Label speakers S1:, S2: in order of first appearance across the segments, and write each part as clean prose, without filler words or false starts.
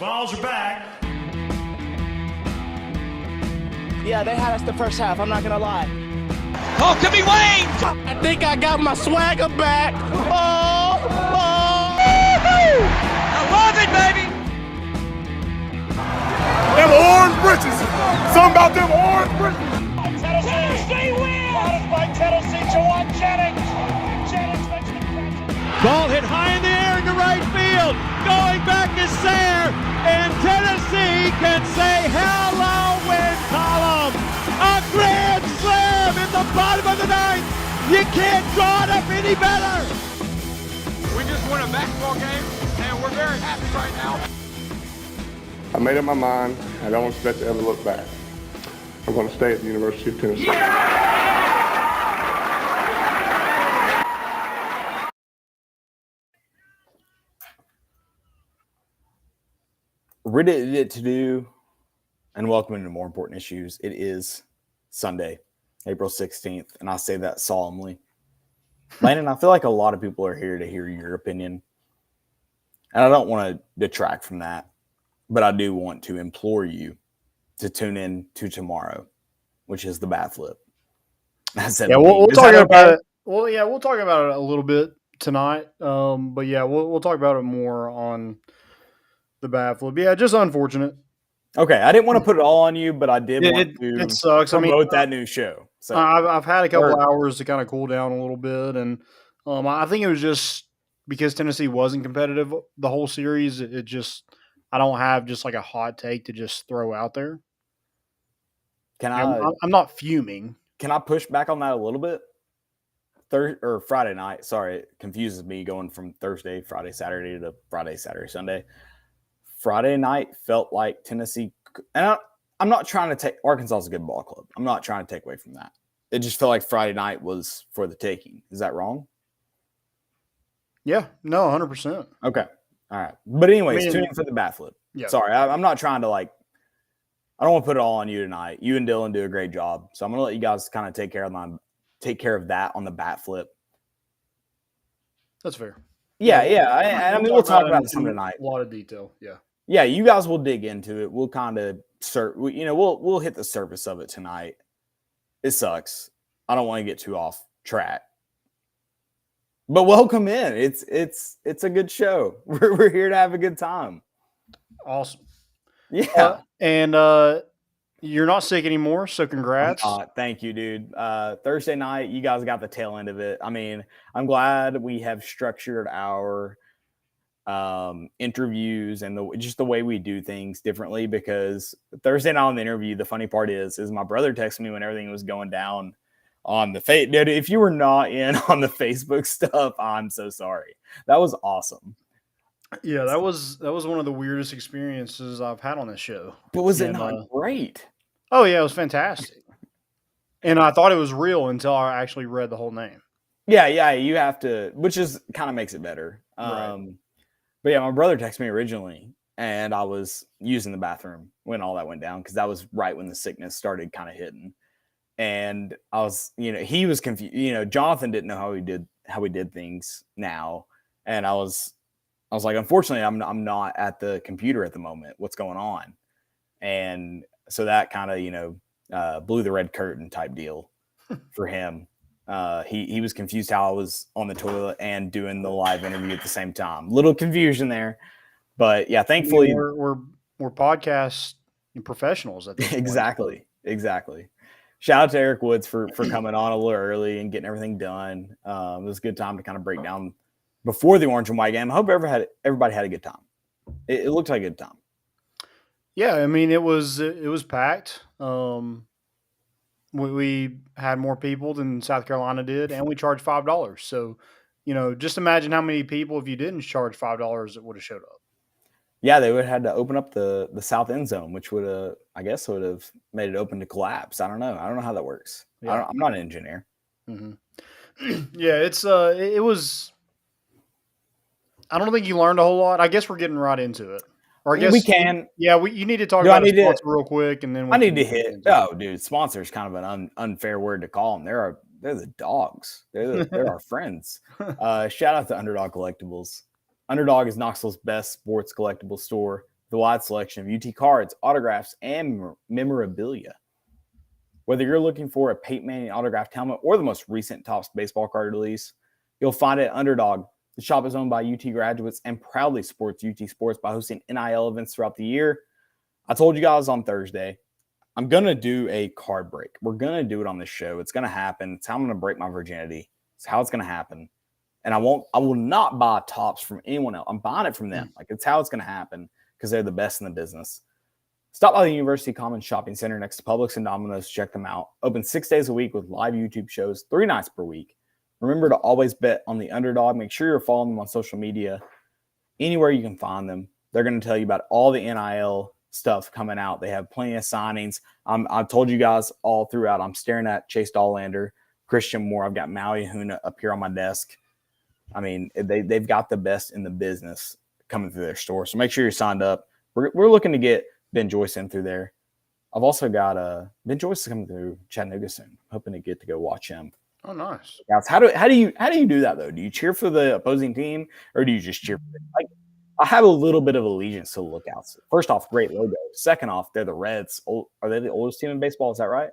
S1: Vols are back.
S2: Yeah, they had us the first half, I'm not going to lie.
S3: Oh, could be Wayne!
S2: I think I got my swagger back. Oh!
S3: I love it, baby!
S4: Them orange britches. Something about them orange britches.
S3: Tennessee wins! By Tennessee, Jawan Jennings. Jennings makes the catch.
S5: Ball hit high in the air into right field. Going back is Sayre. And Tennessee can say hello, win column. A grand slam in the bottom of the ninth. You can't draw it up any better.
S4: We just won a basketball game, and we're very happy right now. I made up my mind. I don't expect to ever look back. I'm going to stay at the University of Tennessee.
S6: Ready to do, and welcome into More Important Issues. It is Sunday, April 16th, and I say that solemnly. Landon, I feel like a lot of people are here to hear your opinion, and I don't want to detract from that, but I do want to implore you to tune in to tomorrow, which is the bat flip.
S7: We'll talk about it. Well, yeah, we'll talk about it a little bit tonight. But yeah, we'll talk about it more on the bat flip. Yeah, just unfortunate.
S6: Okay, I didn't want to put it all on you, but I did want to
S7: it sucks.
S6: promote that new show. So
S7: I've had a couple hours to kind of cool down a little bit, and I think it was just because Tennessee wasn't competitive the whole series. It just I don't have just like a hot take to just throw out there. I'm not fuming.
S6: Can I push back on that a little bit? Friday night. Sorry, it confuses me going from Thursday, Friday, Saturday to Friday, Saturday, Sunday. Friday night felt like Tennessee, and I'm not trying to take Arkansas is a good ball club. I'm not trying to take away from that. It just felt like Friday night was for the taking. Is that wrong?
S7: Yeah, no, 100%.
S6: Okay, all right. But anyways, tune in for the bat flip.
S7: Yeah.
S6: Sorry, I'm not trying to I don't want to put it all on you tonight. You and Dylan do a great job, so I'm gonna let you guys kind of take care of that on the bat flip.
S7: That's fair.
S6: Yeah. I mean, we'll talk about it some tonight.
S7: A lot of detail. Yeah.
S6: Yeah, you guys will dig into it. We'll kind of we'll hit the surface of it tonight. It sucks. I don't want to get too off track. But welcome in. It's a good show. We're here to have a good time.
S7: Awesome.
S6: Yeah.
S7: And you're not sick anymore, so congrats.
S6: Thank you, dude. Thursday night, you guys got the tail end of it. I mean, I'm glad we have structured our interviews and just the way we do things differently, because Thursday night on the interview, the funny part is my brother texted me when everything was going down on the dude, if you were not in on the Facebook stuff, I'm so sorry. That was awesome.
S7: Yeah, that was one of the weirdest experiences I've had on this show.
S6: But was it not great?
S7: Oh yeah, it was fantastic. And I thought it was real until I actually read the whole name.
S6: Yeah, you have to, which is kind of makes it better.
S7: Right.
S6: But yeah, my brother texted me originally, and I was using the bathroom when all that went down, because that was right when the sickness started kind of hitting. And I was, he was confused. Jonathan didn't know how we did things now, and I was like, unfortunately, I'm not at the computer at the moment. What's going on? And so that kind of blew the red curtain type deal for him. He was confused how I was on the toilet and doing the live interview at the same time. Little confusion there, but yeah, thankfully
S7: we're podcast professionals at this point.
S6: Exactly. Shout out to Eric Woods for coming on a little early and getting everything done. It was a good time to kind of break down before the Orange and White game. I hope everybody had a good time. It looked like a good time. Yeah,
S7: I mean it was packed. We had more people than South Carolina did, and we charged $5. So, just imagine how many people, if you didn't charge $5, that would have showed up.
S6: Yeah, they would have had to open up the south end zone, which would have, I guess, would have made it open to collapse. I don't know how that works. Yeah. I'm not an engineer.
S7: Mm-hmm. Yeah, it was. I don't think you learned a whole lot. I guess we're getting right into it. Or I guess
S6: we can.
S7: Yeah, you need to talk about the sponsor real quick, and then
S6: I need to hit. Oh, dude, sponsor is kind of an unfair word to call them. They're the dogs. They're our friends. Shout out to Underdog Collectibles. Underdog is Knoxville's best sports collectible store. the wide selection of UT cards, autographs, and memorabilia. Whether you're looking for a Peyton Manning autographed helmet or the most recent Topps baseball card release, you'll find it at Underdog. The shop is owned by UT graduates and proudly supports UT sports by hosting NIL events throughout the year. I told you guys on Thursday, I'm going to do a card break. We're going to do it on this show. It's going to happen. It's how I'm going to break my virginity. It's how it's going to happen. And I will not buy Topps from anyone else. I'm buying it from them. Like, it's how it's going to happen because they're the best in the business. Stop by the University Commons Shopping Center next to Publix and Domino's to check them out. Open 6 days a week with live YouTube shows, 3 nights per week. Remember to always bet on the Underdog. Make sure you're following them on social media. Anywhere you can find them. They're going to tell you about all the NIL stuff coming out. They have plenty of signings. I've told you guys all throughout. I'm staring at Chase Dollander, Christian Moore. I've got Maui Huna up here on my desk. I mean, they've got the best in the business coming through their store. So make sure you're signed up. We're looking to get Ben Joyce in through there. I've also got Ben Joyce coming through Chattanooga soon. Hoping to get to go watch him.
S7: Oh, nice.
S6: Guys, how do you do that though? Do you cheer for the opposing team or do you just cheer for it? Like, I have a little bit of allegiance to the Lookouts. First off, great logo. Second off, they're the Reds. Are they the oldest team in baseball? Is that right?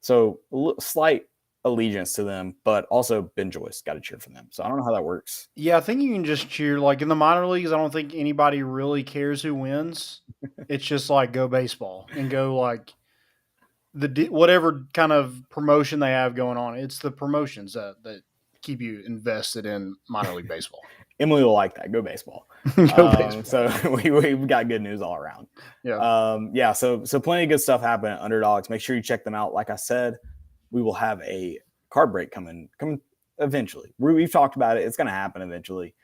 S6: So slight allegiance to them, but also Ben Joyce, got to cheer for them. So I don't know how that works.
S7: Yeah, I think you can just cheer. Like in the minor leagues, I don't think anybody really cares who wins. It's just like go baseball and go like whatever kind of promotion they have going on. It's the promotions that keep you invested in minor league baseball.
S6: Emily will like that. Go baseball.
S7: Go baseball.
S6: So we've got good news all around.
S7: Yeah.
S6: So plenty of good stuff happening at Underdogs. Make sure you check them out. Like I said, we will have a card break coming eventually. We've talked about it. It's going to happen eventually.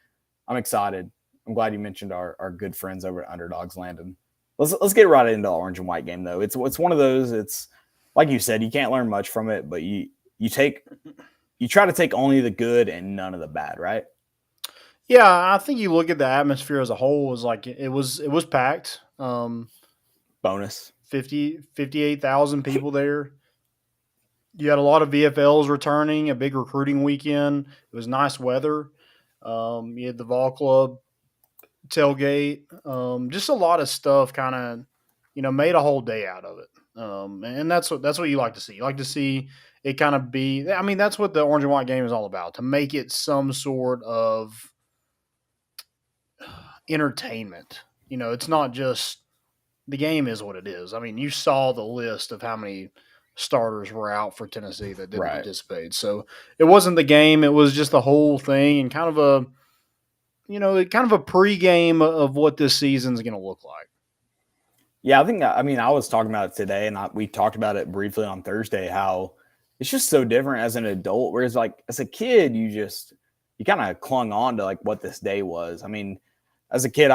S6: I'm excited. I'm glad you mentioned our good friends over at Underdogs, Landon. Let's get right into the orange and white game though. It's one of those. It's like you said, you can't learn much from it, but you try to take only the good and none of the bad, right?
S7: Yeah, I think you look at the atmosphere as a whole, was like it was packed.
S6: Bonus
S7: 58,000 people there. You had a lot of VFLs returning, a big recruiting weekend. It was nice weather. You had the Vol Club tailgate. Just a lot of stuff kind of, made a whole day out of it. And that's what you like to see. You like to see it kind of be – I mean, that's what the orange and white game is all about, to make it some sort of entertainment. It's not just – the game is what it is. I mean, you saw the list of how many – starters were out for Tennessee that didn't participate. So it wasn't the game. It was just the whole thing and kind of a pregame of what this season's going to look like.
S6: Yeah, I was talking about it today and we talked about it briefly on Thursday, how it's just so different as an adult. Whereas like as a kid, you kind of clung on to like what this day was. I mean, as a kid,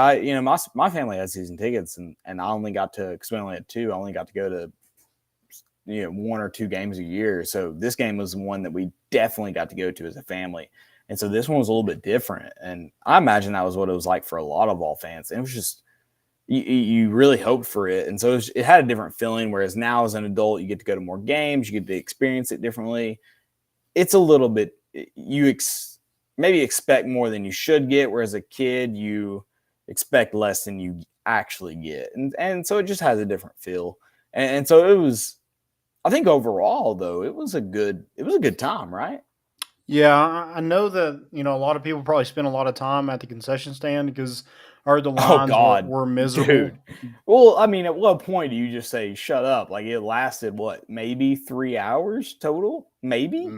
S6: my family had season tickets and I only got to, cause we only had 2, I only got to go to 1 or 2 games a year. So this game was one that we definitely got to go to as a family. And so this one was a little bit different. And I imagine that was what it was like for a lot of Vol fans. And it was just, you really hoped for it. And so it had a different feeling. Whereas now as an adult, you get to go to more games, you get to experience it differently. It's a little bit, maybe expect more than you should get. Whereas a kid, you expect less than you actually get. And so it just has a different feel. And so it was, I think overall, though, it was a good time, right?
S7: Yeah, I know that, a lot of people probably spend a lot of time at the concession stand because I heard the lines were miserable.
S6: Dude. Well, I mean, at what point do you just say, shut up? Like, it lasted, maybe 3 hours total? Maybe.
S7: Yeah,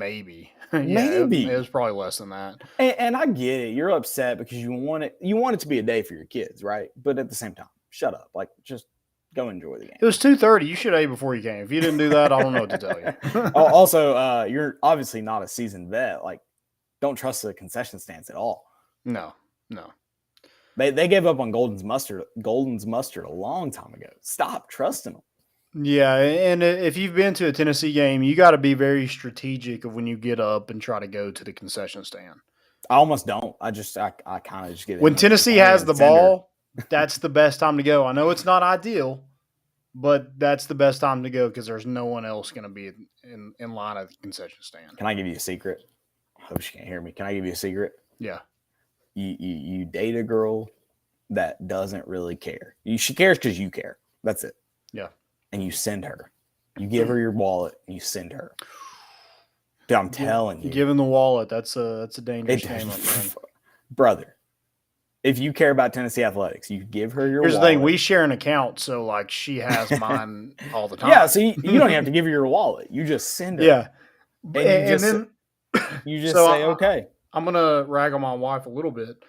S6: maybe.
S7: It was probably less than that.
S6: And I get it. You're upset because you want it to be a day for your kids, right? But at the same time, shut up. Like, just go enjoy the game.
S7: It was 2:30. You should have ate before you came. If you didn't do that, I don't know what to tell you.
S6: Also, you're obviously not a seasoned vet. Like, don't trust the concession stands at all.
S7: No.
S6: They gave up on Golden's mustard a long time ago. Stop trusting them.
S7: Yeah, and if you've been to a Tennessee game, you got to be very strategic of when you get up and try to go to the concession stand.
S6: I almost don't. I kind of just get it.
S7: When Tennessee has the ball, that's the best time to go. I know it's not ideal, but that's the best time to go because there's no one else going to be in line at the concession stand.
S6: Can I give you a secret? I hope she can't hear me. Can I give you a secret?
S7: Yeah.
S6: You date a girl that doesn't really care. She cares because you care. That's it.
S7: Yeah.
S6: And you send her. You give her your wallet and you send her. Dude, I'm telling you.
S7: Giving the wallet, that's a dangerous game, my friend.
S6: Brother, if you care about Tennessee athletics, you give her your wallet.
S7: Here's the thing, we share an account, so like she has mine all the time.
S6: Yeah, so you don't even have to give her your wallet. You just send her.
S7: Yeah.
S6: And then you just say, okay.
S7: I'm going to rag on my wife a little bit.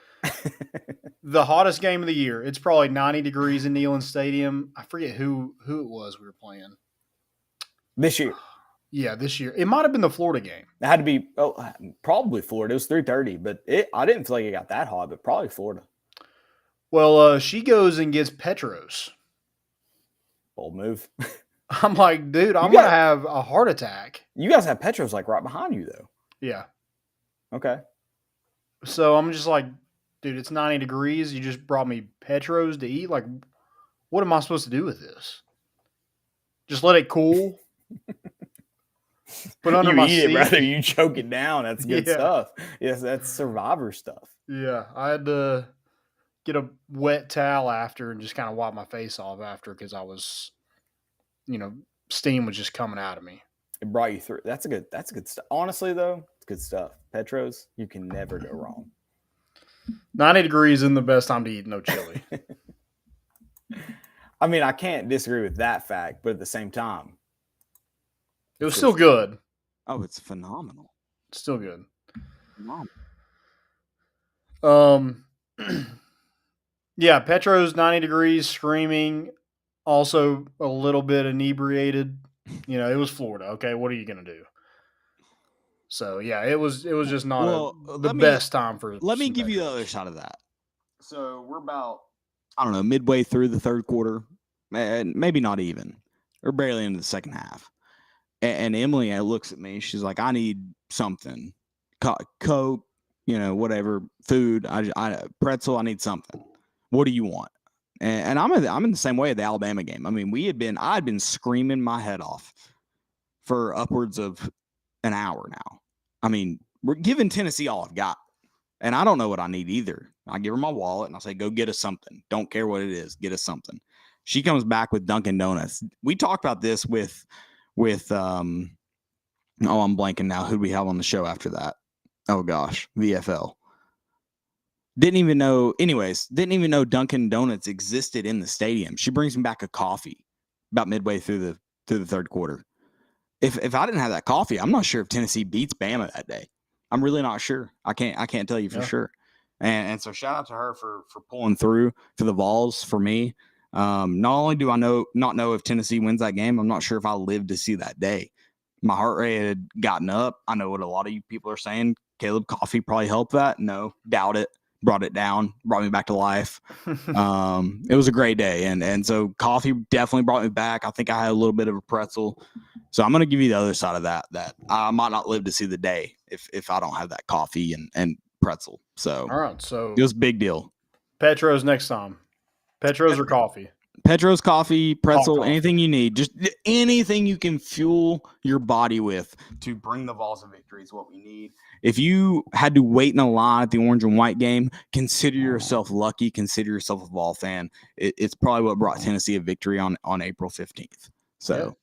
S7: The hottest game of the year. It's probably 90 degrees in Neyland Stadium. I forget who it was we were playing.
S6: This year.
S7: Yeah, this year. It might have been the Florida game.
S6: It had to be probably Florida. It was 3:30, but I didn't feel like it got that hot, but probably Florida.
S7: Well, she goes and gets Petros.
S6: Bold move.
S7: I'm like, dude, I'm going to have a heart attack.
S6: You guys have Petros like right behind you, though.
S7: Yeah.
S6: Okay.
S7: So I'm just like, dude, it's 90 degrees. You just brought me Petros to eat. Like, what am I supposed to do with this? Just let it cool? Put under
S6: you
S7: my
S6: eat
S7: seat?
S6: it, brother. You choke it down. That's good stuff. Yes, that's Survivor stuff.
S7: Yeah. I had to get a wet towel after and just kind of wipe my face off after because I was, steam was just coming out of me.
S6: It brought you through. That's good stuff. Honestly, though, it's good stuff. Petros, you can never go wrong.
S7: 90 degrees isn't the best time to eat no chili.
S6: I mean, I can't disagree with that fact, but at the same time,
S7: it was still good.
S6: Oh, it's phenomenal.
S7: It's still good.
S6: Phenomenal.
S7: Yeah, Petros 90 degrees, screaming, also a little bit inebriated. It was Florida. Okay, what are you gonna do? So yeah, it was just not the best time for.
S1: Let me give you the other side of that. So we're about, I don't know, midway through the third quarter, and maybe not even. We're barely into the second half. And Emily looks at me. She's like, I need something. Coke, whatever, food, I pretzel, I need something. What do you want? And I'm in the same way at the Alabama game. I mean, I had been screaming my head off for upwards of an hour now. I mean, we're giving Tennessee all I've got. And I don't know what I need either. I give her my wallet and I say, go get us something. Don't care what it is. Get us something. She comes back with Dunkin' Donuts. We talked about this with I'm blanking now. Who'd we have on the show after that? Oh gosh, VFL. Didn't even know Dunkin' Donuts existed in the stadium. She brings me back a coffee about midway through the third quarter. If I didn't have that coffee, I'm not sure if Tennessee beats Bama that day. I'm really not sure. I can't tell you for sure. And so shout out to her for pulling through for the Vols for me. Not only do I not know if Tennessee wins that game, I'm not sure if I live to see that day. My heart rate had gotten up. I know what a lot of you people are saying. Caleb, coffee probably helped that. No, doubt it. Brought it down, brought me back to life. It was a great day. And so coffee definitely brought me back. I think I had a little bit of a pretzel. So I'm going to give you the other side of that I might not live to see the day if I don't have that coffee and pretzel. So,
S7: all right. So
S1: it was a big deal.
S7: Petros next time. Petros or coffee?
S1: Petros, coffee, pretzel,
S7: coffee.
S1: Anything you need. Just anything you can fuel your body with to bring the Vols to victory is what we need. If you had to wait in a line at the orange and white game, consider yourself lucky. Consider yourself a Vol fan. It's probably what brought Tennessee a victory on April 15th. So,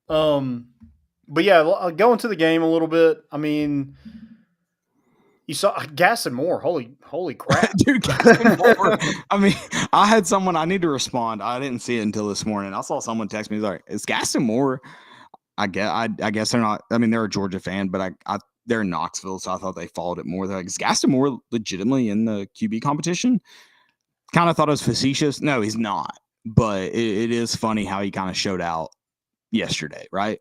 S7: but yeah, going to the game a little bit. I mean, you saw Gaston Moore. Holy crap,
S1: dude! Gaston Moore. I mean, I had someone. I need to respond. I didn't see it until this morning. I saw someone text me. He's like, "Is Gaston Moore?" I guess they're not. I mean, they're a Georgia fan, but they're in Knoxville, so I thought they followed it more. They're like, is Gaston Moore legitimately in the QB competition? Kind of thought it was facetious. No, he's not. But it is funny how he kind of showed out yesterday, right?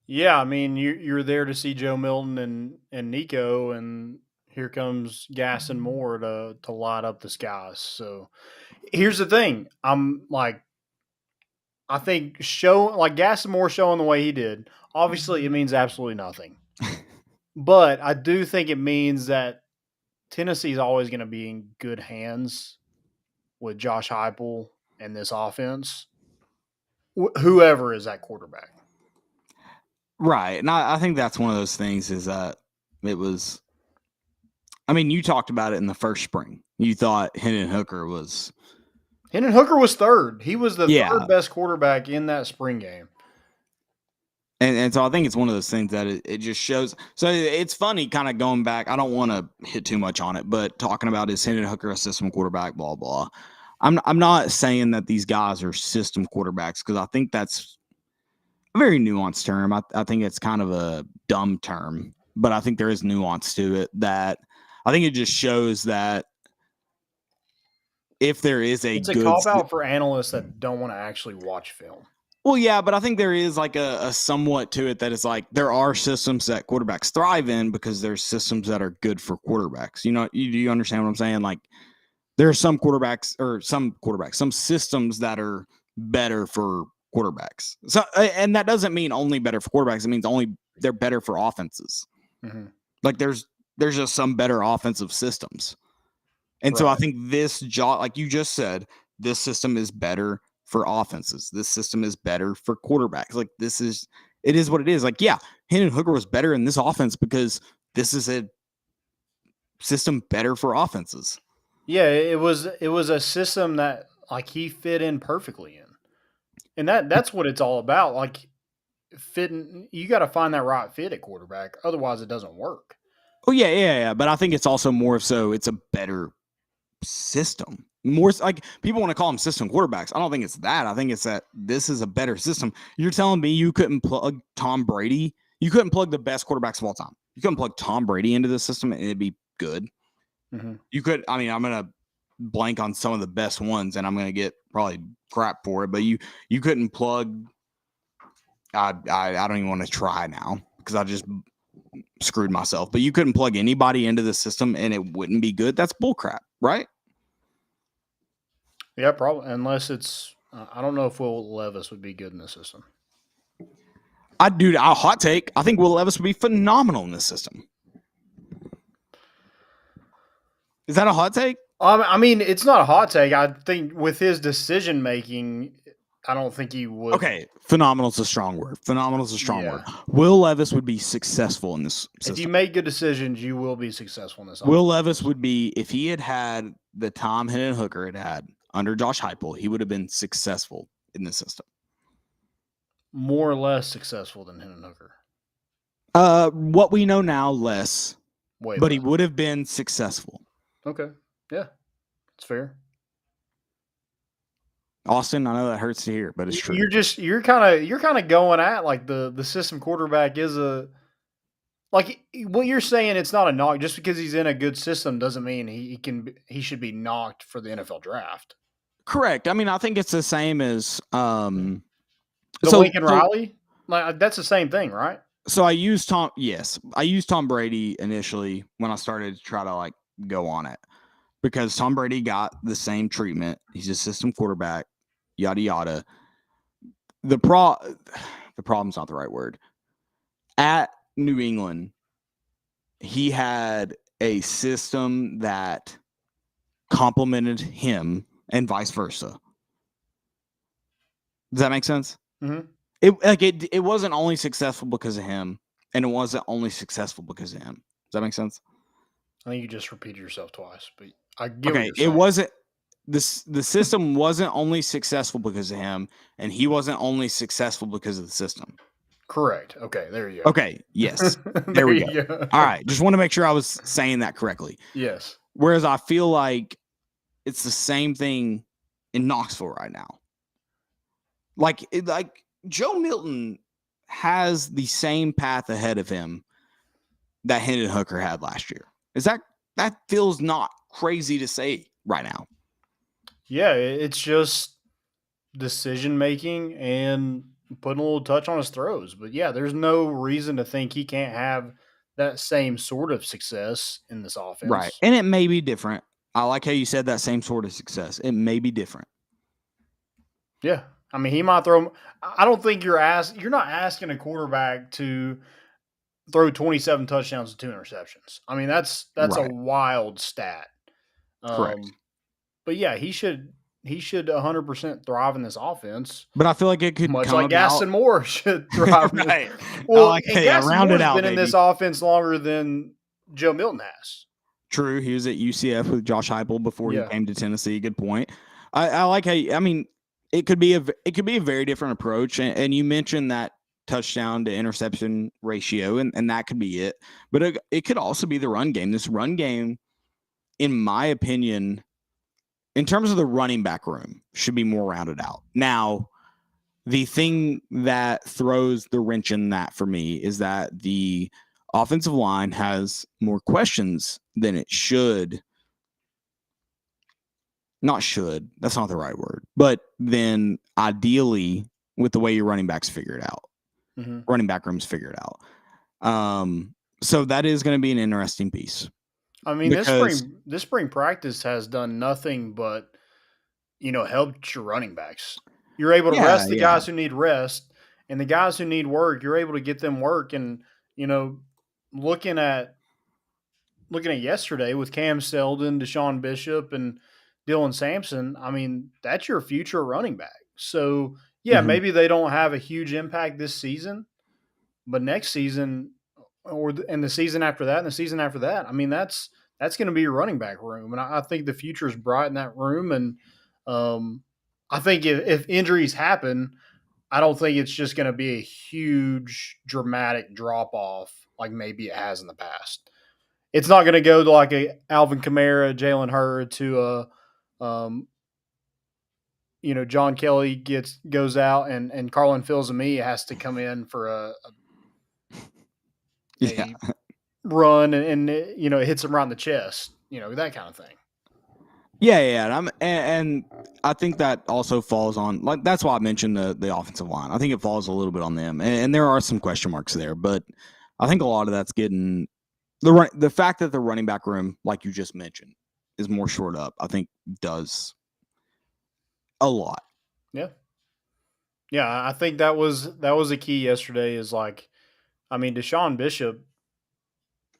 S7: Yeah, I mean, you're there to see Joe Milton and Nico, and here comes Gaston Moore to light up the skies. So here's the thing. I think Gaston Moore showing the way he did, obviously it means absolutely nothing. But I do think it means that Tennessee is always going to be in good hands with Josh Heupel and this offense, whoever is that quarterback.
S1: Right. And I think that's one of those things is that it was – I mean, you talked about it in the first spring. You thought Hendon Hooker was
S7: third. He was the third best quarterback in that spring game.
S1: And so I think it's one of those things that it just shows. So it's funny kind of going back. I don't want to hit too much on it, but talking about is Hendon Hooker a system quarterback, blah, blah. I'm not saying that these guys are system quarterbacks because I think that's a very nuanced term. I think it's kind of a dumb term, but I think there is nuance to it that I think it just shows that if there is
S7: it's a cop-out for analysts that don't want to actually watch film.
S1: Well, yeah, but I think there is like a somewhat to it that is like there are systems that quarterbacks thrive in because there's systems that are good for quarterbacks. You know, do you understand what I'm saying? Like there are some systems that are better for quarterbacks. So, and that doesn't mean only better for quarterbacks. It means only they're better for offenses. Mm-hmm. Like there's just some better offensive systems. And so I think this job, like you just said, this system is better for offenses. This system is better for quarterbacks. Like it is what it is. Like, yeah, Hendon Hooker was better in this offense because this is a system better for offenses.
S7: Yeah, it was a system that like he fit in perfectly in. And that's what it's all about. Like fitting, you got to find that right fit at quarterback. Otherwise it doesn't work.
S1: Oh yeah. But I think it's also more so it's a better system. More like people want to call them system quarterbacks. I don't think it's that. I think it's that this is a better system. You're telling me you couldn't plug Tom Brady? You couldn't plug the best quarterbacks of all time. You couldn't plug Tom Brady into the system and it'd be good. Mm-hmm. You could. I mean, I'm gonna blank on some of the best ones, and I'm gonna get probably crap for it. But you couldn't plug. I don't even want to try now because I just screwed myself. But you couldn't plug anybody into the system and it wouldn't be good. That's bullcrap, right?
S7: Yeah, probably. Unless it's, I don't know if Will Levis would be good in the system.
S1: A hot take. I think Will Levis would be phenomenal in this system. Is that a hot take?
S7: I mean, it's not a hot take. I think with his decision making, I don't think he would.
S1: Okay, phenomenal is a strong word. Word. Will Levis would be successful in this system.
S7: If you make good decisions, you will be successful in this.
S1: Will Levis would be, if he had the Tom Hendon Hooker had under Josh Heupel, he would have been successful in the system.
S7: More or less successful than Hendon Hooker.
S1: What we know now, less.
S7: But
S1: less. He would have been successful.
S7: Okay. Yeah. It's fair.
S1: Austin, I know that hurts to hear, but it's true.
S7: You're kind of going at like the system quarterback is a like what you're saying. It's not a knock just because he's in a good system doesn't mean he should be knocked for the NFL draft.
S1: Correct. I mean, I think it's the same as
S7: Lincoln Riley. Like that's the same thing, right?
S1: So I used Tom Brady initially when I started to try to like go on it because Tom Brady got the same treatment. He's a system quarterback, yada yada. The problem's not the right word. At New England, he had a system that complemented him and vice versa. Does that make sense?
S7: Mm-hmm.
S1: It wasn't only successful because of him, and it wasn't only successful because of him. Does that make sense?
S7: I think you just repeated yourself twice, but I get what you're
S1: saying. It wasn't the system wasn't only successful because of him, and he wasn't only successful because of the system.
S7: Correct. Okay, there you go.
S1: Okay, yes. There we go. All right, just want to make sure I was saying that correctly.
S7: Yes.
S1: Whereas I feel like it's the same thing in Knoxville right now. Like Joe Milton has the same path ahead of him that Hendon Hooker had last year. That feels not crazy to say right now.
S7: Yeah, it's just decision making and putting a little touch on his throws. But yeah, there's no reason to think he can't have that same sort of success in this offense.
S1: Right. And it may be different. I like how you said that same sort of success. It may be different.
S7: Yeah. I mean, he might throw. I don't think you're not asking a quarterback to throw 27 touchdowns and 2 interceptions. I mean, that's right. A wild stat.
S1: Correct.
S7: But yeah, he should 100% thrive in this offense.
S1: But I feel like it could
S7: much like Gaston Moore should thrive.
S1: Right.
S7: Well, Gaston Moore's been in this offense longer than Joe Milton has.
S1: True. He was at UCF with Josh Heupel before he
S7: Yeah.
S1: came to Tennessee. Good point. I like how it could be a very different approach. And you mentioned that touchdown to interception ratio, and that could be it. But it could also be the run game. This run game, in my opinion, in terms of the running back room, should be more rounded out. Now, the thing that throws the wrench in that for me is that the offensive line has more questions than it should. Not should. That's not the right word. But then ideally, with the way your running backs figure it out, running back rooms figure it out. So that is going to be an interesting piece.
S7: I mean, this spring practice has done nothing but, helped your running backs. You're able to rest the guys who need rest, and the guys who need work, you're able to get them work. And, looking at yesterday with Cam Seldon, Deshaun Bishop, and Dylan Sampson, I mean, that's your future running back. So, maybe they don't have a huge impact this season, but next season and the season after that and the season after that, I mean, that's going to be your running back room. And I think the future is bright in that room. And I think if injuries happen, I don't think it's just going to be a huge, dramatic drop-off like maybe it has in the past. It's not going to go to like a Alvin Kamara, Jalen Hurd to a John Kelly goes out and Carlin Fields-Amie has to come in for a run and it hits him around the chest, that kind of thing.
S1: Yeah, and I think that also falls on, like, that's why I mentioned the offensive line. I think it falls a little bit on them, and there are some question marks there, but I think a lot of that's getting the fact that the running back room, like you just mentioned, is more shored up. I think does a lot.
S7: Yeah, I think that was a key yesterday. Is like, I mean, Deshaun Bishop,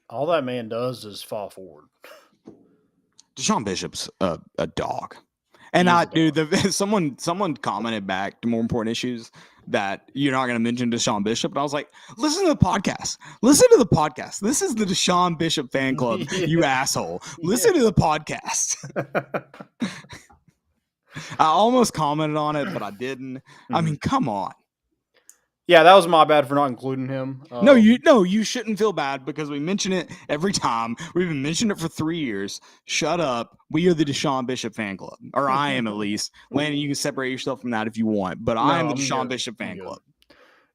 S7: all that man does is fall forward.
S1: Deshaun Bishop's a dog. And someone commented back to more important issues that you're not going to mention Deshaun Bishop. And I was like, listen to the podcast. Listen to the podcast. This is the Deshaun Bishop fan club, you asshole. Listen to the podcast. I almost commented on it, but I didn't. I mean, come on.
S7: Yeah, that was my bad for not including him.
S1: No, you shouldn't feel bad because we mention it every time. We've been mentioning it for 3 years. Shut up. We are the Deshaun Bishop fan club, or I am at least. Landon, you can separate yourself from that if you want, but I am the Deshaun Bishop fan club.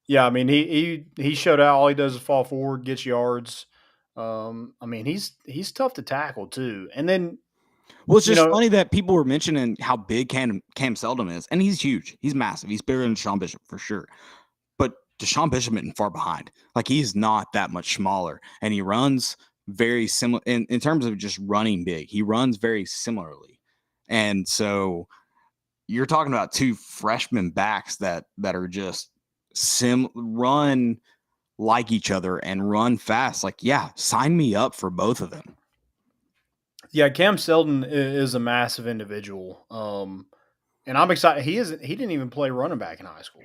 S7: Yeah, I mean, he showed out. All he does is fall forward, gets yards. I mean, he's tough to tackle too. And then,
S1: well, it's just funny that people were mentioning how big Cam Seldon is, and he's huge. He's massive. He's bigger than Deshaun Bishop for sure. But Deshaun Bishop isn't far behind. Like, he's not that much smaller, and he runs very similar in terms of just running big. He runs very similarly, and so you're talking about two freshman backs that are just run like each other and run fast. Like, yeah, sign me up for both of them.
S7: Yeah, Cam Seldon is a massive individual, and I'm excited. He didn't even play running back in high school.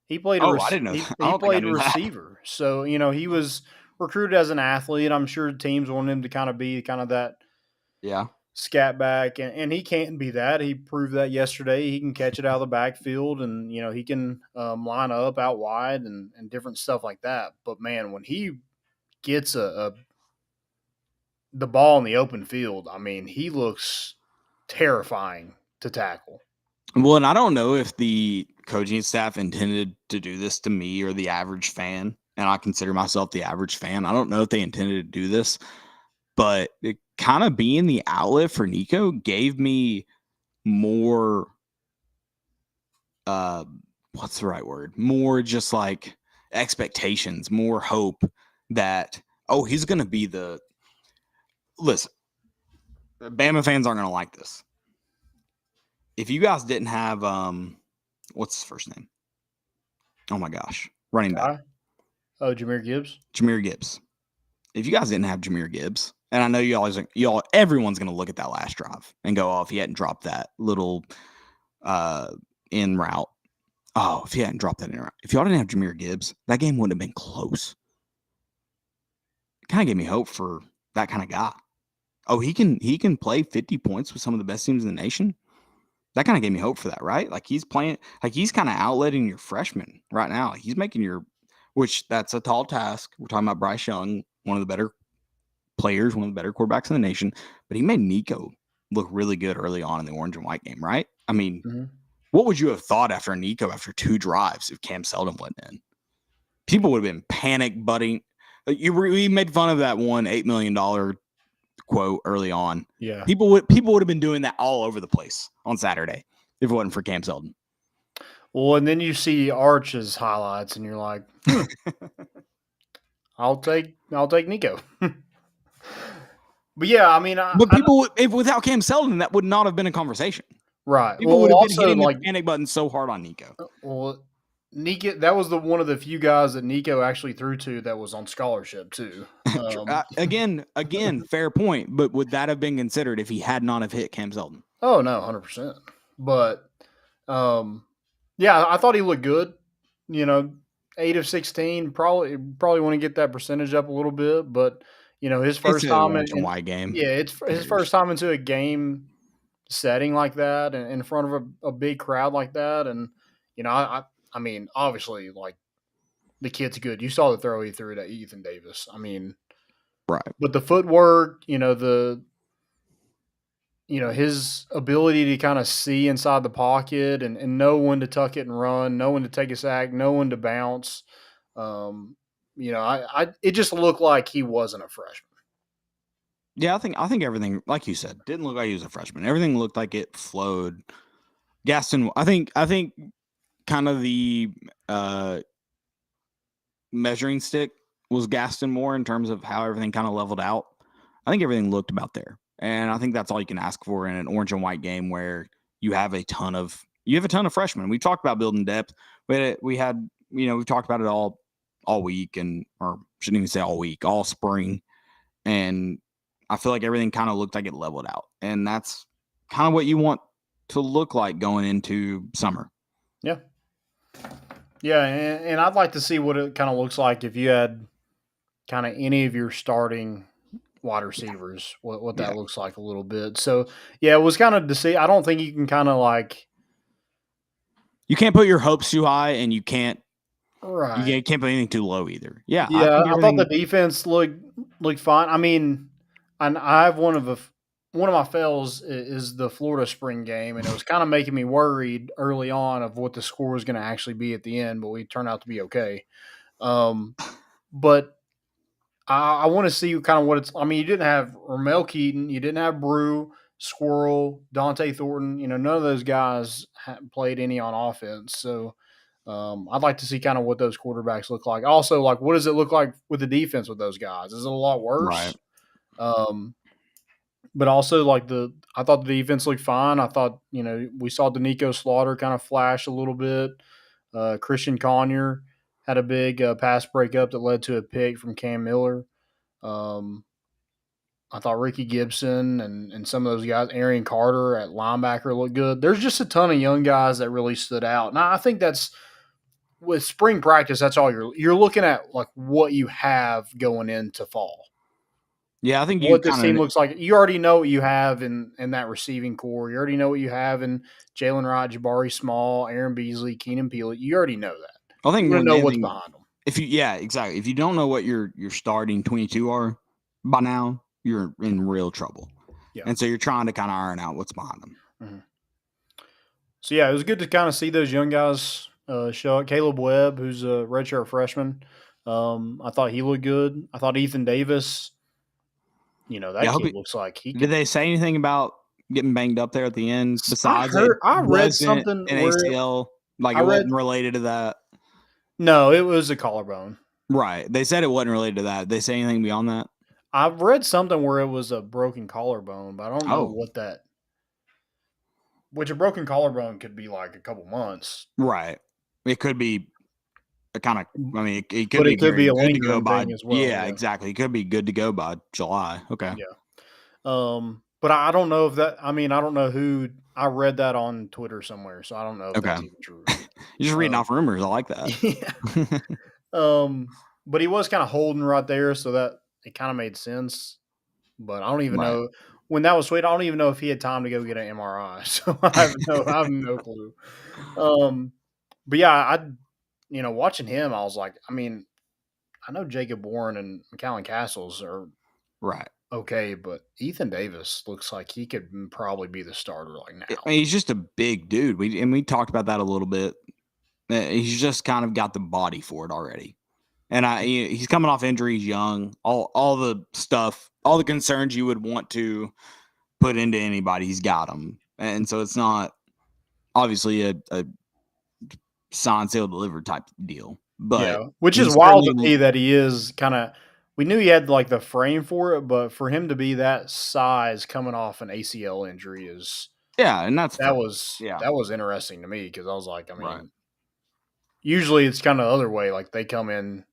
S7: He played.
S1: I didn't know. He
S7: played a receiver, so he was recruited as an athlete. I'm sure teams want him to kind of be that, scat back, and he can't be that. He proved that yesterday. He can catch it out of the backfield, and he can line up out wide and different stuff like that. But man, when he gets the ball in the open field, I mean, he looks terrifying to tackle.
S1: Well, and I don't know if the coaching staff intended to do this to me or the average fan, and I consider myself the average fan. I don't know if they intended to do this, but it kind of being the outlet for Nico gave me more, what's the right word? More just like expectations, more hope that, he's going to be listen, Bama fans aren't going to like this. If you guys didn't have, what's his first name? Oh my gosh, running back.
S7: Jahmyr Gibbs.
S1: Jahmyr Gibbs. If you guys didn't have Jahmyr Gibbs, and I know everyone's going to look at that last drive and go, if he hadn't dropped that little in route. Oh, if he hadn't dropped that in route. If y'all didn't have Jahmyr Gibbs, that game wouldn't have been close. It kind of gave me hope for that kind of guy. oh, he can play 50 points with some of the best teams in the nation. That kind of gave me hope for that, right? Like he's playing, like he's kind of outletting your freshman right now. Like he's making which that's a tall task. We're talking about Bryce Young, one of the better players, one of the better quarterbacks in the nation, but he made Nico look really good early on in the orange and white game, right? I mean, what would you have thought after Nico after 2 drives if Cam Seldon went in? People would have been panic butting. We made fun of that one $8 million quote early on.
S7: Yeah.
S1: People would have been doing that all over the place on Saturday if it wasn't for Cam Seldon.
S7: Well, and then you see Arch's highlights and you're like, I'll take Nico. But yeah, I mean,
S1: if without Cam Seldon, that would not have been a conversation.
S7: Right.
S1: People would have been hitting the panic button so hard on Nico.
S7: Well, Nico, that was one of the few guys that Nico actually threw to that was on scholarship too.
S1: Again, fair point. But would that have been considered if he had not have hit Cam Seldon?
S7: Oh no, 100%. But yeah, I thought he looked good. 8 of 16. Probably want to get that percentage up a little bit, but his first time
S1: in a game.
S7: Yeah, it's his first time into a game setting like that and in front of a big crowd like that. And I mean, obviously, like the kid's good. You saw the throw he threw to Ethan Davis. I mean,
S1: right.
S7: But the footwork, his ability to kind of see inside the pocket and know when to tuck it and run, know when to take a sack, know when to bounce. It just looked like he wasn't a freshman.
S1: Yeah, I think everything, like you said, didn't look like he was a freshman. Everything looked like it flowed. Gaston, I think kind of the measuring stick was Gaston more in terms of how everything kind of leveled out. I think everything looked about there. And I think that's all you can ask for in an orange and white game where you have a ton of freshmen. We talked about building depth. We had we've talked about it all week or shouldn't even say all week, all spring. And I feel like everything kind of looked like it leveled out. And that's kind of what you want to look like going into summer.
S7: Yeah. Yeah, and I'd like to see what it kind of looks like if you had kind of any of your starting wide receivers, what that looks like a little bit. So, yeah, it was kind of to see. I don't think you can kind of like –
S1: you can't put your hopes too high and you can't –
S7: right.
S1: You can't put anything too low either. Yeah.
S7: Yeah, I thought the defense looked fine. I mean, I have one of my fails is the Florida spring game, and it was kind of making me worried early on of what the score was going to actually be at the end, but we turned out to be okay. But I want to see kind of what it's – I mean, you didn't have Ramel Keaton. You didn't have Brew, Squirrel, Dante Thornton. None of those guys played any on offense. So I'd like to see kind of what those quarterbacks look like. Also, like, what does it look like with the defense with those guys? Is it a lot worse?
S1: Right.
S7: But also, like, I thought the defense looked fine. I thought, we saw Danico Slaughter kind of flash a little bit. Christian Conyer had a big pass breakup that led to a pick from Cam Miller. I thought Ricky Gibson and some of those guys, Arian Carter at linebacker looked good. There's just a ton of young guys that really stood out. And I think that's with spring practice, that's all you're looking at, like what you have going into fall.
S1: Yeah, I think
S7: what this team looks like. You already know what you have in that receiving core. You already know what you have in Jalen Wright, Jabari Small, Aaron Beasley, Keenan Peele. You already know that.
S1: I think
S7: you know what's behind them.
S1: Exactly. If you don't know what your starting 22 are by now, you're in real trouble. Yeah. And so you're trying to kind of iron out what's behind them.
S7: Mm-hmm. So yeah, it was good to kind of see those young guys show up. Caleb Webb, who's a redshirt freshman, I thought he looked good. I thought Ethan Davis. That kid looks like he.
S1: Did they say anything about getting banged up there at the end? Besides,
S7: I read something
S1: in ACL, it wasn't related to that.
S7: No, it was a collarbone.
S1: Right. They said it wasn't related to that. Did they say anything beyond that?
S7: I've read something where it was a broken collarbone, but I don't know what that. Which a broken collarbone could be like a couple months.
S1: Right. It could be. It could
S7: be a lingering thing as well.
S1: Yeah, exactly. It could be good to go by July. Okay.
S7: Yeah. But I don't know if that. I mean, I don't know who. I read that on Twitter somewhere, so I don't know if that's even true.
S1: You're just reading off rumors. I like that.
S7: Yeah. But he was kind of holding right there, so that it kind of made sense. but I don't even know when that was sweet. I don't even know if he had time to go get an MRI, so I have no clue. But yeah, watching him, I was like, I mean, I know Jacob Warren and McAllen Castles are okay, but Ethan Davis looks like he could probably be the starter now.
S1: I mean, he's just a big dude. We talked about that a little bit. He's just kind of got the body for it already. And he's coming off injury. He's young. All the stuff, all the concerns you would want to put into anybody, he's got them. And so it's not obviously a sign, sale, deliver type deal. But
S7: which is wild to me that he is kind of. We knew he had the frame for it, but for him to be that size coming off an ACL injury is
S1: and
S7: that was interesting to me because I was like, I mean, usually it's kind of the other way, like they come in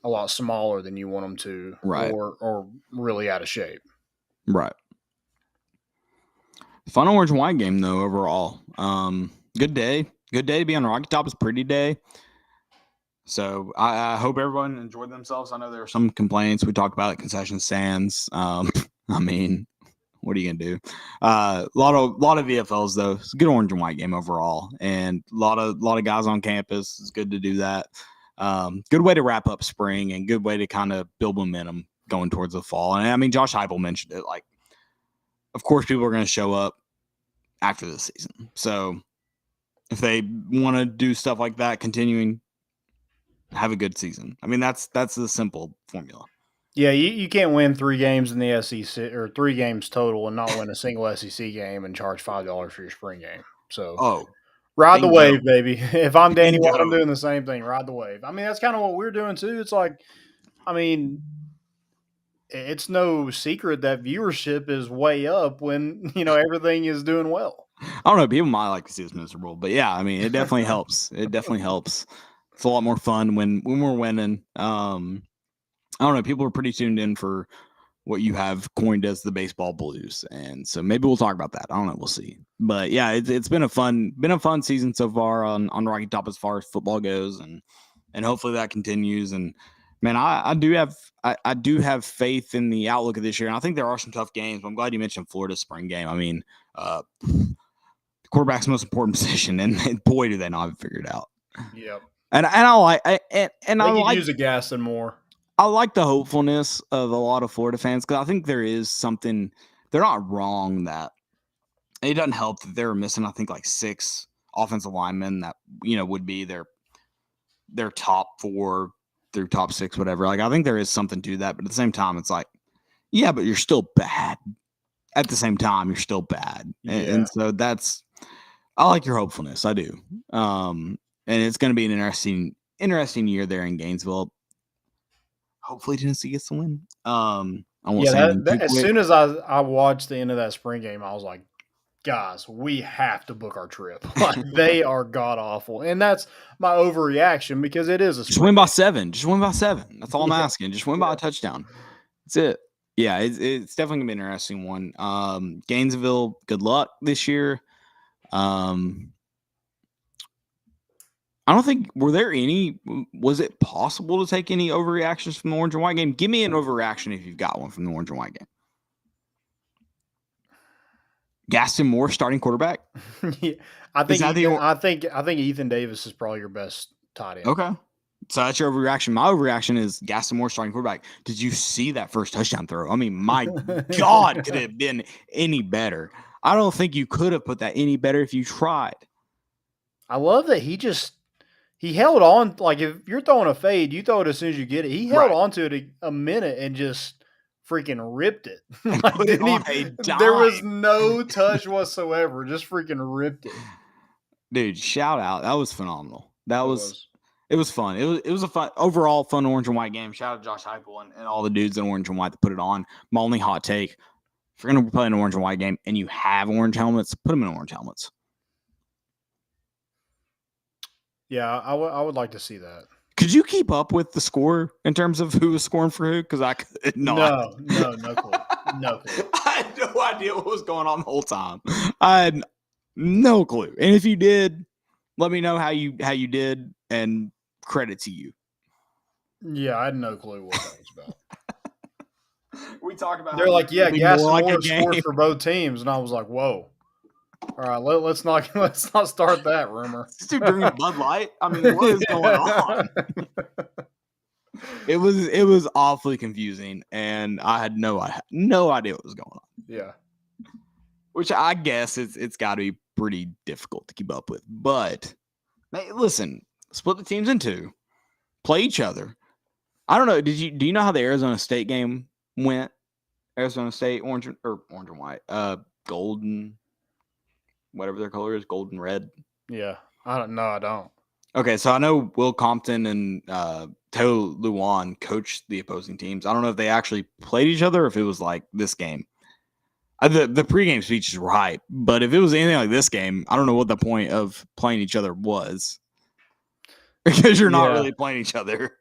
S7: a lot smaller than you want them to, or really out of shape.
S1: Right. Fun orange and white game though overall. Good day to be on Rocky Top. It's a pretty day. So I hope everyone enjoyed themselves. I know there were some complaints. We talked about concession stands. I mean, what are you gonna do? A lot of VFLs though. It's a good orange and white game overall, and a lot of guys on campus. It's good to do that. Good way to wrap up spring and good way to kind of build momentum going towards the fall. And I mean, Josh Heupel mentioned it. Like, of course, people are going to show up after the season. So if they want to do stuff like that, continuing. Have a good season. I mean, that's the simple formula.
S7: Yeah, you can't win 3 games in the SEC or 3 games total and not win a single SEC game and charge $5 for your spring game. So, ride the wave, baby. If I'm Danny White, I'm doing the same thing. Ride the wave. I mean, that's kind of what we're doing too. It's like, I mean, it's no secret that viewership is way up when everything is doing well.
S1: I don't know. People might like to see us miserable, but yeah, I mean, it definitely helps. It definitely helps. It's a lot more fun when we're winning. I don't know. People are pretty tuned in for what you have coined as the baseball blues, and so maybe we'll talk about that. I don't know. We'll see. But yeah, it's been a fun season so far on Rocky Top as far as football goes, and hopefully that continues. And man, I do have faith in the outlook of this year, and I think there are some tough games. But I'm glad you mentioned Florida's spring game. I mean, the quarterback's the most important position, and boy, do they not have it figured out.
S7: Yep.
S1: And I like I like
S7: use a Gaston more.
S1: I like the hopefulness of a lot of Florida fans because I think there is something. They're not wrong that it doesn't help that they're missing. I think like 6 offensive linemen that would be their top 4 through top 6, whatever. Like I think there is something to that, but at the same time, it's like, yeah, but you're still bad. At the same time, you're still bad, and so I like your hopefulness. I do. And it's going to be an interesting year there in Gainesville. Hopefully Tennessee gets the win. I won't say
S7: as soon as I watched the end of that spring game, I was like, guys, we have to book our trip. Like, they are god awful. And that's my overreaction because it is a
S1: Just win by 7. Just win by 7. That's all I'm asking. Just win by a touchdown. That's it. Yeah, it's definitely going to be an interesting one. Gainesville, good luck this year. I don't think was it possible to take any overreactions from the orange and white game? Give me an overreaction if you've got one from the orange and white game. Gaston Moore starting quarterback?
S7: Yeah, I think Ethan Davis is probably your best tight end.
S1: Okay. So that's your overreaction. My overreaction is Gaston Moore starting quarterback. Did you see that first touchdown throw? I mean, my God, could it have been any better? I don't think you could have put that any better if you tried.
S7: I love that he held on. Like, if you're throwing a fade, you throw it as soon as you get it. He held on to it a minute and just freaking ripped it. Like, there was no touch whatsoever. Just freaking ripped it.
S1: Dude, shout out. That was phenomenal. It was fun. It was a fun overall fun orange and white game. Shout out to Josh Heupel and all the dudes in orange and white that put it on. My only hot take, if you're going to play an orange and white game and you have orange helmets, put them in orange helmets.
S7: Yeah, I would like to see that.
S1: Could you keep up with the score in terms of who was scoring for who? Because I could not.
S7: No clue. No clue.
S1: I had no idea what was going on the whole time. I had no clue. And if you did, let me know how you did, and credit to you.
S7: Yeah, I had no clue what that was
S1: We talked about.
S7: They're like, yeah, Gas and
S1: like
S7: Moore scored for both teams, and I was like, whoa. All right, let's not start that rumor.
S1: Is this dude drinking Bud Light? I mean, what is going on? It was awfully confusing, and I had no idea what was going on.
S7: Yeah.
S1: Which I guess it's got to be pretty difficult to keep up with. But hey, listen, split the teams in two, play each other. I don't know. Do you know how the Arizona State game went? Arizona State, orange and white, golden, whatever their color is, golden red.
S7: Yeah, I don't.
S1: Okay, so I know Will Compton and Teo Luan coached the opposing teams. I don't know if they actually played each other or if it was like this game. The pregame speeches were hype, but if it was anything like this game, I don't know what the point of playing each other was, because you're not really playing each other.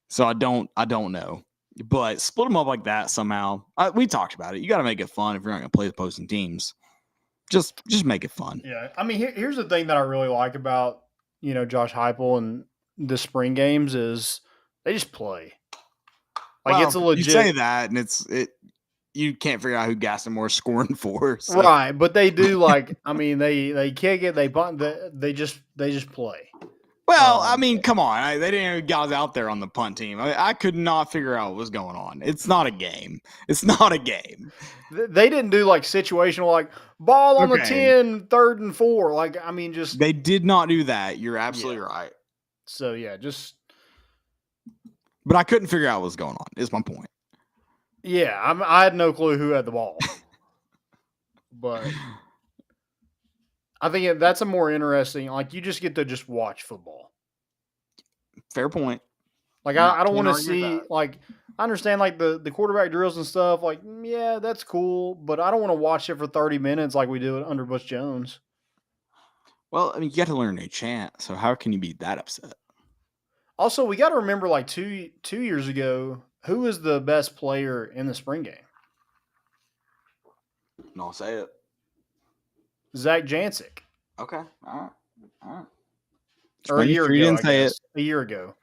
S1: So I don't know. But split them up like that somehow. We talked about it. You got to make it fun if you're not going to play the opposing teams. Just make it fun.
S7: Yeah, I mean, here's the thing that I really like about Josh Heupel and the spring games is they just play. Like, it's a legit.
S1: You say that, and you can't figure out who Gaston Moore's scoring for. So.
S7: Right, but they do like. I mean, they kick it, they punt, they just play.
S1: Well, I mean, come on. They didn't have guys out there on the punt team. I could not figure out what was going on. It's not a game. It's not a game.
S7: They didn't do like situational, like ball on the 10, 3rd and 4. Like, I mean, just.
S1: They did not do that. You're absolutely right.
S7: So, yeah, just.
S1: But I couldn't figure out what was going on, is my point.
S7: Yeah, I had no clue who had the ball. But I think that's a more interesting, like, you just get to just watch football.
S1: Fair point.
S7: Like, I don't want to see, like, I understand, like, the quarterback drills and stuff. Like, yeah, that's cool. But I don't want to watch it for 30 minutes like we do under Butch Jones.
S1: Well, I mean, you got to learn a chant. So how can you be that upset?
S7: Also, we got to remember, like, two years ago, who was the best player in the spring game?
S1: No, say it.
S7: Zach Jancic.
S1: Okay. All right.
S7: Or a year ago.
S1: You didn't say it.
S7: A year ago.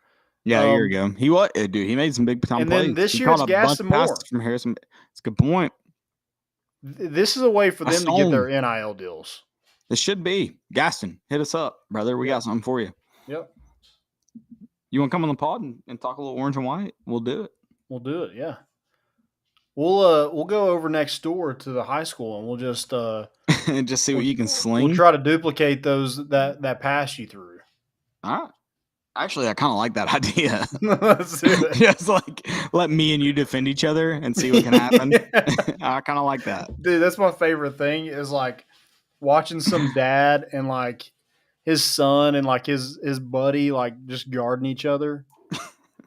S1: Yeah, a year ago. He made some big time plays.
S7: And then this year's Gaston Moore.
S1: From Harrison. It's a good point.
S7: This is a way for them to get their NIL deals.
S1: This should be. Gaston, hit us up, brother. We got something for you.
S7: Yep.
S1: You want to come on the pod and talk a little orange and white? We'll do it.
S7: We'll do it, yeah. We'll go over next door to the high school and we'll just
S1: and just see what you can sling.
S7: We'll try to duplicate those that pass you through.
S1: All right. Actually, I kind of like that idea.
S7: Let's do it.
S1: Just like let me and you defend each other and see what can happen. I kind of like that.
S7: Dude, that's my favorite thing is like watching some dad and like his son and like his buddy like just guarding each other.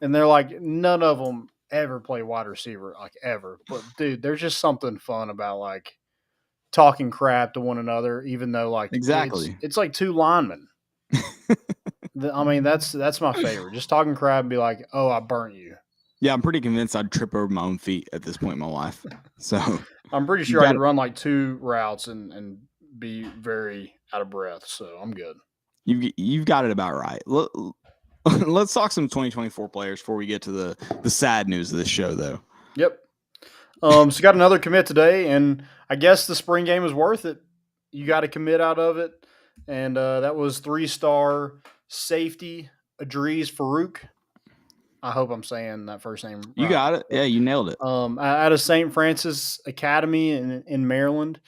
S7: And they're like, none of them ever play wide receiver, like ever. But dude, there's just something fun about like talking crap to one another, even though like
S1: exactly
S7: it's like two linemen. I mean, that's my favorite. Just talking crap and be like, "Oh, I burnt you."
S1: Yeah, I'm pretty convinced I'd trip over my own feet at this point in my life. So
S7: I'm pretty sure I'd run like 2 routes and be very out of breath. So I'm good.
S1: You've got it about right. Let's talk some 2024 players before we get to the sad news of this show, though.
S7: Yep. So got another commit today, and I guess the spring game was worth it. You got a commit out of it, and that was 3-star safety Adrees Farouk. I hope I'm saying that first name right.
S1: You got it. Yeah, you nailed it.
S7: Out of St. Francis Academy in Maryland.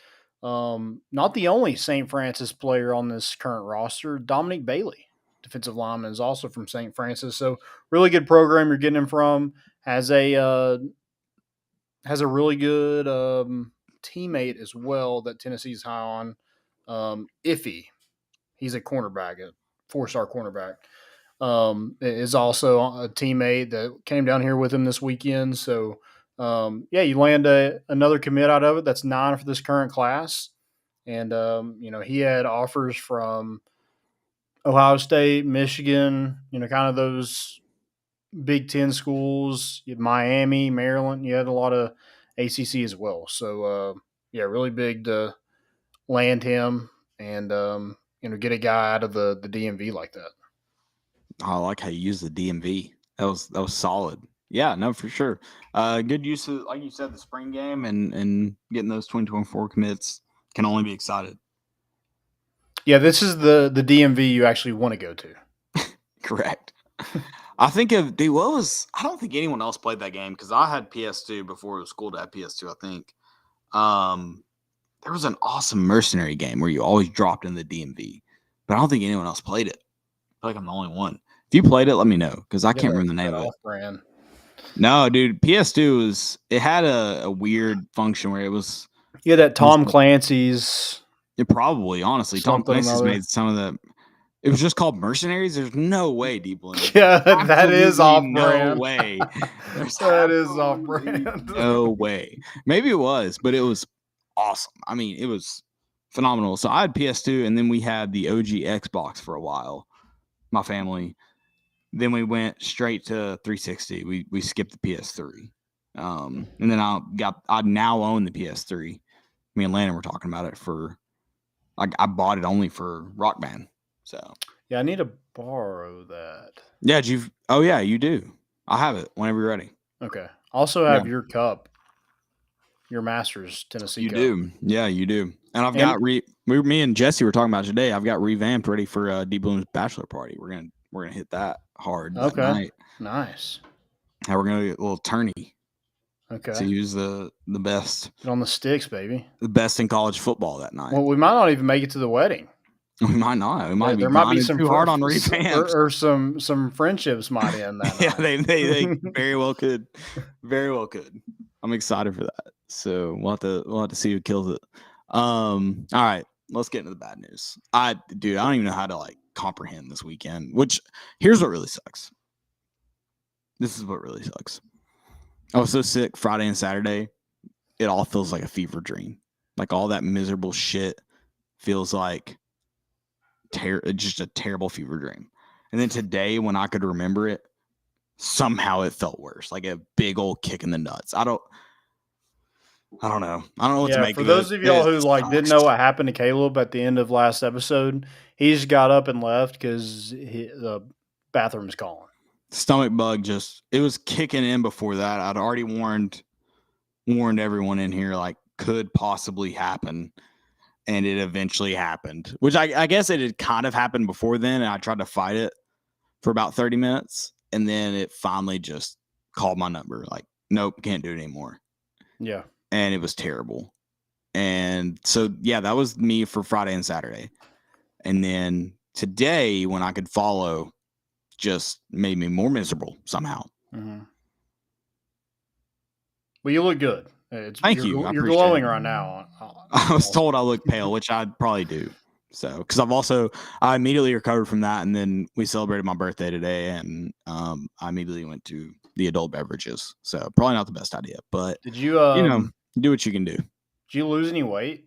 S7: Not the only St. Francis player on this current roster. Dominic Bailey, defensive lineman, is also from St. Francis. So really good program you're getting him from. Has a really good teammate as well that Tennessee's high on. Iffy, he's a cornerback, a 4-star cornerback. Is also a teammate that came down here with him this weekend. So, you land another commit out of it. That's 9 for this current class. And, he had offers from Ohio State, Michigan, kind of those Big Ten schools, Miami, Maryland. You had a lot of ACC as well. So, really big to land him and, get a guy out of the DMV like that.
S1: I like how you use the DMV. That was solid. Yeah, no, for sure. Good use of, like you said, the spring game and getting those 2024 commits. Can only be excited.
S7: Yeah, this is the DMV you actually want to go to.
S1: Correct. I think of I don't think anyone else played that game because I had PS2 before it was cool to have PS2. I think there was an awesome mercenary game where you always dropped in the DMV, but I don't think anyone else played it. I feel like I'm the only one. If you played it, let me know because I can't remember the name of it.
S7: Brand.
S1: No, dude, PS2 it had a weird function where it was.
S7: Yeah, that Tom Clancy's.
S1: It probably, honestly, Tom Clancy's made some of the. It was just called Mercenaries. There's no way, Deep Blue.
S7: Yeah, that is off
S1: no
S7: brand.
S1: way.
S7: That is off brand.
S1: No way. Maybe it was, but it was awesome. I mean, it was phenomenal. So I had PS2, and then we had the OG Xbox for a while. My family. Then we went straight to 360. We skipped the PS3, and then I now own the PS3. Me and Landon were talking about it for. I bought it only for Rock Band. So
S7: yeah, I need to borrow that.
S1: Yeah, oh yeah, you do. I'll have it whenever you're ready.
S7: Okay. Also have your cup, your Masters Tennessee cup.
S1: You do. Yeah, you do. And I've got me and Jesse were talking about today. I've got revamped ready for Deep Bloom's bachelor party. We're gonna hit that hard that night.
S7: Nice.
S1: And we're gonna get a little tourney.
S7: Okay.
S1: To use the best.
S7: Get on the sticks, baby.
S1: The best in college football that night.
S7: Well, we might not even make it to the wedding.
S1: We might not. We might
S7: there might be some
S1: too hard on revamps,
S7: or some friendships might end that.
S1: Yeah, they very well could. Very well could. I'm excited for that. So we'll have to see who kills it. All right, let's get into the bad news. I don't even know how to comprehend this weekend. Which here's what really sucks. This is what really sucks. I was so sick Friday and Saturday. It all feels like a fever dream. Like all that miserable shit feels like just a terrible fever dream. And then today, when I could remember it, somehow it felt worse. Like a big old kick in the nuts. I don't know. I don't know what to make of it.
S7: For those of y'all who didn't know what happened to Caleb at the end of last episode, he just got up and left because the bathroom's calling.
S1: Stomach bug it was kicking in before that. I'd already warned everyone in here could possibly happen. And it eventually happened, which I guess it had kind of happened before then. And I tried to fight it for about 30 minutes. And then it finally just called my number. Nope, can't do it anymore.
S7: Yeah. And
S1: it was terrible. And so, yeah, that was me for Friday and Saturday. And then today, when I could follow, just made me more miserable somehow.
S7: Mm-hmm. Well, you look good.
S1: Thank you.
S7: You're glowing right now.
S1: I was told I look pale, which I probably do. So, because I immediately recovered from that, and then we celebrated my birthday today, and I immediately went to the adult beverages. So, probably not the best idea, but
S7: did you,
S1: do what you can do.
S7: Did you lose any weight?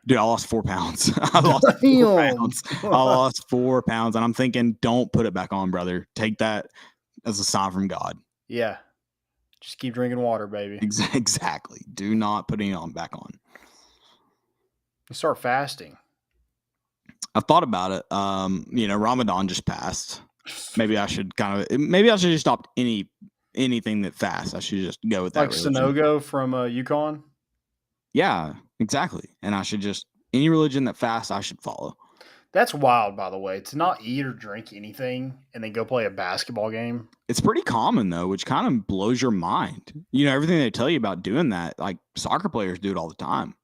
S1: Dude, I lost 4 pounds. I lost 4 pounds, and I'm thinking, don't put it back on, brother. Take that as a sign from God.
S7: Yeah. Just keep drinking water, baby.
S1: Exactly. Do not put it back on.
S7: You start fasting.
S1: I've thought about it. Ramadan just passed. Maybe I should just stop anything that fasts. I should just go with that.
S7: Like Sonogo from UConn?
S1: Yeah, exactly. And I should any religion that fasts, I should follow.
S7: That's wild, by the way, to not eat or drink anything and then go play a basketball game.
S1: It's pretty common, though, which kind of blows your mind. Everything they tell you about doing that, soccer players do it all the time.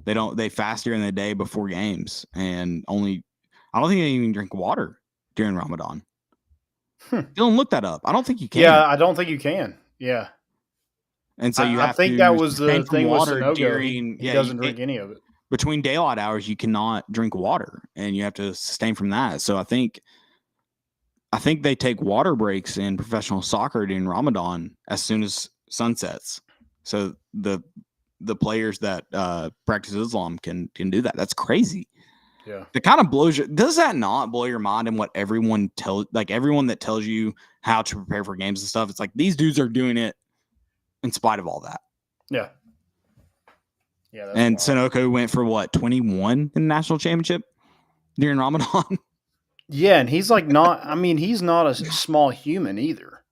S1: They fast during the day before games, and I don't think they even drink water during Ramadan. Dylan, look that up. I don't think you can.
S7: Yeah, I don't think you can. Yeah.
S1: And so
S7: I think that was the thing with Sonogo. He doesn't drink any of it.
S1: Between daylight hours, you cannot drink water, and you have to sustain from that. So I think they take water breaks in professional soccer during Ramadan as soon as sun sets. So the players that practice Islam can do that. That's crazy.
S7: Yeah.
S1: It kind of does that not blow your mind in what everyone that tells you how to prepare for games and stuff? It's like these dudes are doing it in spite of all that.
S7: Yeah. Yeah.
S1: And Sunoco went for 21 in the national championship during Ramadan.
S7: Yeah, and he's not a small human either.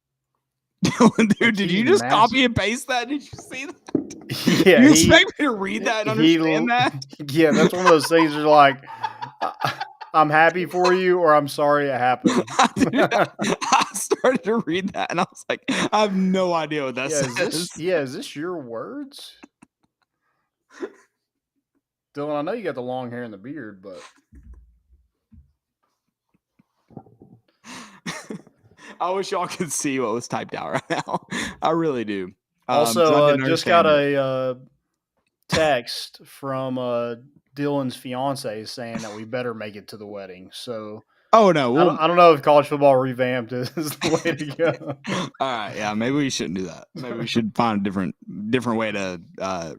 S1: Dude, did you just copy and paste that? Did you see that?
S7: Yeah,
S1: you expect me to read that and understand that?
S7: Yeah, that's one of those things. You're like, I'm happy for you, or I'm sorry it happened.
S1: Dude, I started to read that, and I was like, I have no idea what that says.
S7: Is this your words? Dylan, I know you got the long hair and the beard, but
S1: I wish y'all could see what was typed out right now. I really do.
S7: Also, just got a text from Dylan's fiance saying that we better make it to the wedding. So,
S1: oh no,
S7: I don't know if college football revamped is the way to go.
S1: All right, yeah, maybe we shouldn't do that. Maybe we should find a different way to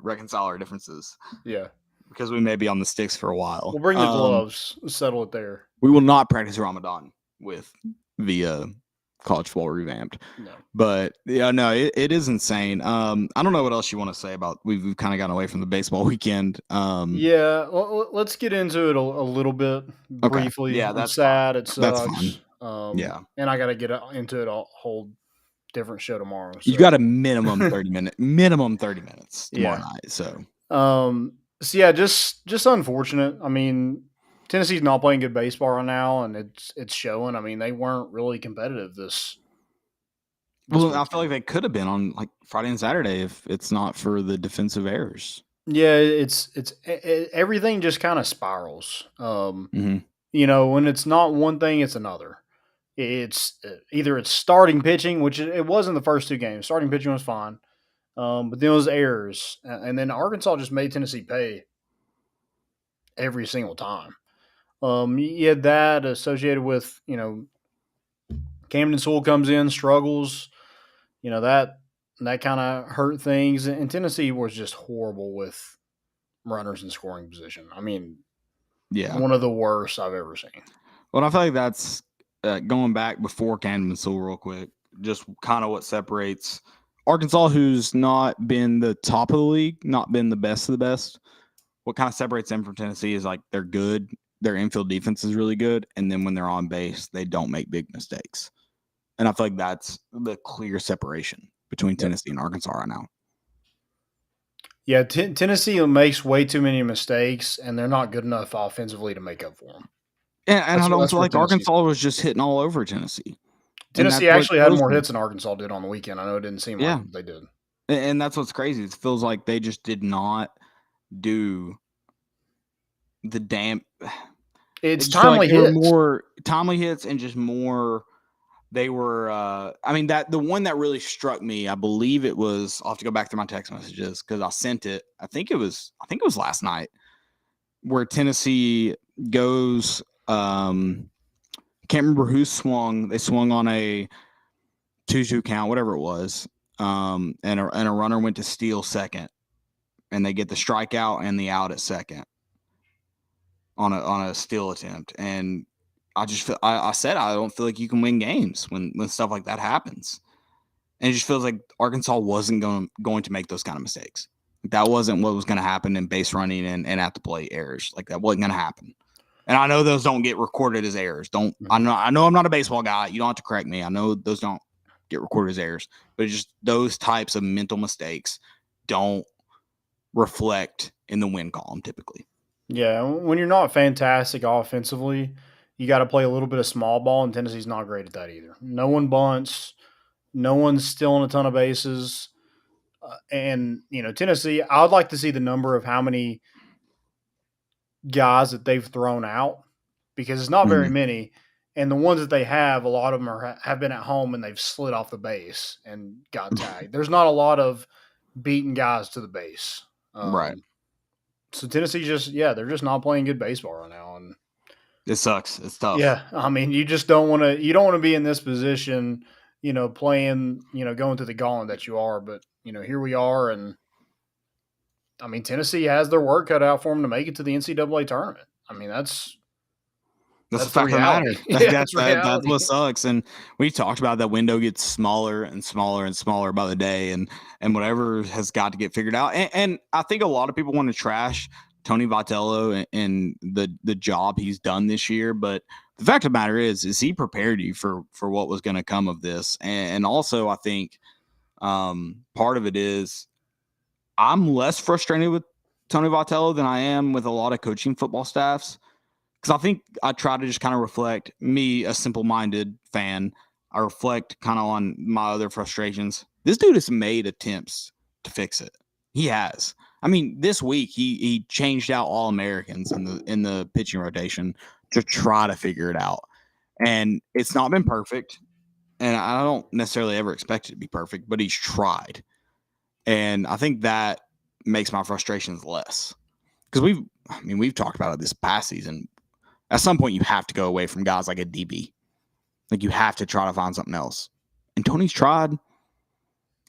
S1: reconcile our differences.
S7: Yeah,
S1: because we may be on the sticks for a while.
S7: We'll bring the gloves, settle it there.
S1: We will not practice Ramadan with the college football revamped.
S7: No.
S1: But yeah, no, it is insane. I don't know what else you want to say about. We've kind of gotten away from the baseball weekend.
S7: Yeah, well, let's get into it a little bit briefly.
S1: Okay. Yeah,
S7: that's sad. It sucks.
S1: That's fine.
S7: Yeah, and I got to get into it a whole different show tomorrow. So.
S1: You got a minimum 30 minutes tomorrow night.
S7: So yeah, just unfortunate. I mean, Tennessee's not playing good baseball right now, and it's showing. I mean, they weren't really competitive this
S1: well, I feel like they could have been on like Friday and Saturday if it's not for the defensive errors.
S7: Yeah, it's everything just kind of spirals. You know, when it's not one thing, it's another. It's either it's starting pitching, which it was in the first two games. Starting pitching was fine. But then it was errors. And then Arkansas just made Tennessee pay every single time. You had that associated with, you know, Camden Sewell comes in, struggles. You know, that kind of hurt things. And Tennessee was just horrible with runners in scoring position. I mean,
S1: yeah,
S7: one of the worst I've ever seen.
S1: Well, I feel like that's going back before Camden Sewell real quick, just kind of what separates Arkansas, who's not been the top of the league, not been the best of the best. What kind of separates them from Tennessee is like they're good. Their infield defense is really good. And then when they're on base, they don't make big mistakes. And I feel like that's the clear separation between Tennessee and Arkansas right now.
S7: Yeah, Tennessee makes way too many mistakes, and they're not good enough offensively to make up for them.
S1: And I don't feel like Arkansas was just hitting all over Tennessee.
S7: Tennessee actually had more hits than Arkansas did on the weekend. I know it didn't seem like they did.
S1: And that's what's crazy. It feels like they just did not do the damn.
S7: It's timely hits.
S1: More timely hits and just more. They were. I mean, that the one that really struck me. I believe it was. I'll have to go back through my text messages because I sent it. I think it was last night where Tennessee goes. Can't remember who swung. They swung on a 2-2 count, whatever it was. And a runner went to steal second, and they get the strikeout and the out at second on a steal attempt. And I just feel, I said I don't feel like you can win games when stuff like that happens. And it just feels like Arkansas wasn't going to make those kind of mistakes. That wasn't what was going to happen in base running and at the plate errors. Like that wasn't going to happen. And I know those don't get recorded as errors. I know I'm not a baseball guy. You don't have to correct me. I know those don't get recorded as errors, but it's just those types of mental mistakes don't reflect in the win column typically.
S7: Yeah, when you're not fantastic offensively, you got to play a little bit of small ball, and Tennessee's not great at that either. No one bunts. No one's stealing a ton of bases. And, you know, Tennessee, I would like to see the number of how many guys that they've thrown out because it's not very many. And the ones that they have, a lot of them have been at home and they've slid off the base and got tagged. There's not a lot of beating guys to the base.
S1: Right.
S7: So Tennessee they're just not playing good baseball right now. And
S1: it sucks. It's tough.
S7: Yeah. I mean, you don't want to be in this position, you know, playing, you know, going through the gauntlet that you are. But, you know, here we are. And I mean, Tennessee has their work cut out for them to make it to the NCAA tournament. I mean, that's
S1: the fact of the matter. That's what sucks. And we talked about that window gets smaller and smaller and smaller by the day, and whatever has got to get figured out. And I think a lot of people want to trash Tony Vitello and the job he's done this year, but the fact of the matter is he prepared you for what was going to come of this. And also, I think part of it is I'm less frustrated with Tony Vitello than I am with a lot of coaching football staffs. Because I think I try to just kind of reflect, me, a simple-minded fan, I reflect kind of on my other frustrations. This dude has made attempts to fix it. He has. I mean, this week he changed out all Americans in the pitching rotation to try to figure it out. And it's not been perfect. And I don't necessarily ever expect it to be perfect, but he's tried. And I think that makes my frustrations less. Because we've talked about it this past season. At some point, you have to go away from guys like a DB. Like, you have to try to find something else. And Tony's tried,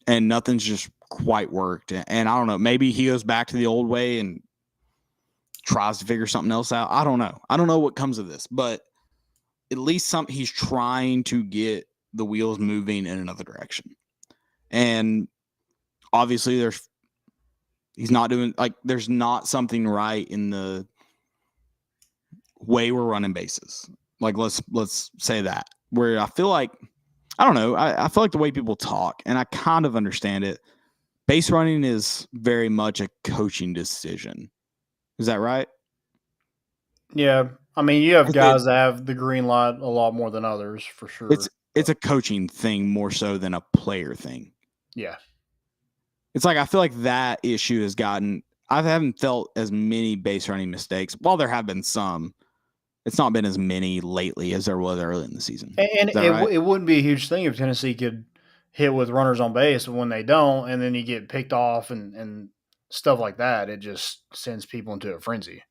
S1: and nothing's just quite worked. And I don't know, maybe he goes back to the old way and tries to figure something else out. I don't know. I don't know what comes of this, but at least he's trying to get the wheels moving in another direction. And obviously, he's not doing, like, there's not something right in the way we're running bases. Like, let's say that, where I feel like, I don't know, I feel like the way people talk, and I kind of understand it, base running is very much a coaching decision. Is that right?
S7: Yeah. I mean, you have guys that have the green light a lot more than others, for sure.
S1: It's a coaching thing more so than a player thing.
S7: Yeah.
S1: It's like, I feel like that issue has gotten, I haven't felt as many base running mistakes. While there have been some, it's not been as many lately as there was early in the season.
S7: And it wouldn't be a huge thing if Tennessee could hit with runners on base, but when they don't, and then you get picked off and stuff like that, it just sends people into a frenzy.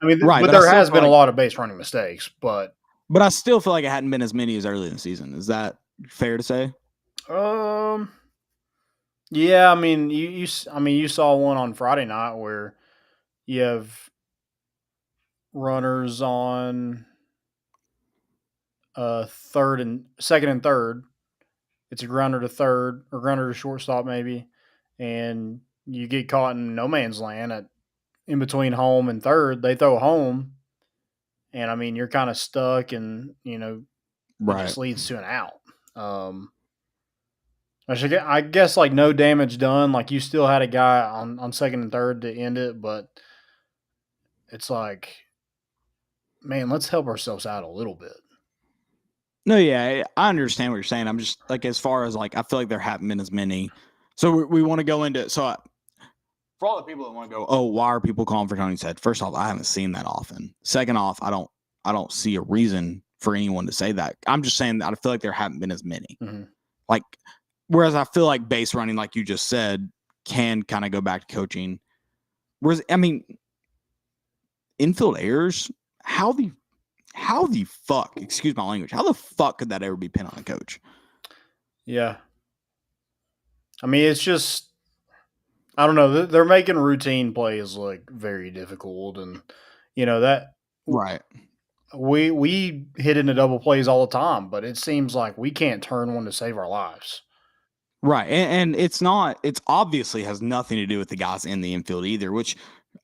S7: I mean, right, but there has been a lot of base running mistakes, but
S1: I still feel like it hadn't been as many as early in the season. Is that fair to say?
S7: Yeah. I mean, you saw one on Friday night where you have runners on second and third. It's a grounder to third or grounder to shortstop maybe, and you get caught in no man's land in between home and third. They throw home, and I mean, you're kind of stuck, and it just leads to an out. I guess like no damage done. Like, you still had a guy on second and third to end it, but it's like, man, let's help ourselves out a little bit.
S1: No, yeah, I understand what you're saying. I'm just like, as far as like, I feel like there haven't been as many. So we want to go into, for all the people that want to go, oh, why are people calling for Tony's head? First off, I haven't seen that often. Second off, I don't see a reason for anyone to say that. I'm just saying that I feel like there haven't been as many.
S7: Mm-hmm.
S1: Like, whereas I feel like base running, like you just said, can kind of go back to coaching. Whereas, I mean, infield errors, how the fuck, excuse my language, how the fuck could that ever be pinned on a coach?
S7: Yeah. I mean, it's just, I don't know. They're making routine plays look very difficult, and that
S1: right.
S7: We hit into double plays all the time, but it seems like we can't turn one to save our lives.
S1: Right, and it's obviously has nothing to do with the guys in the infield either. Which,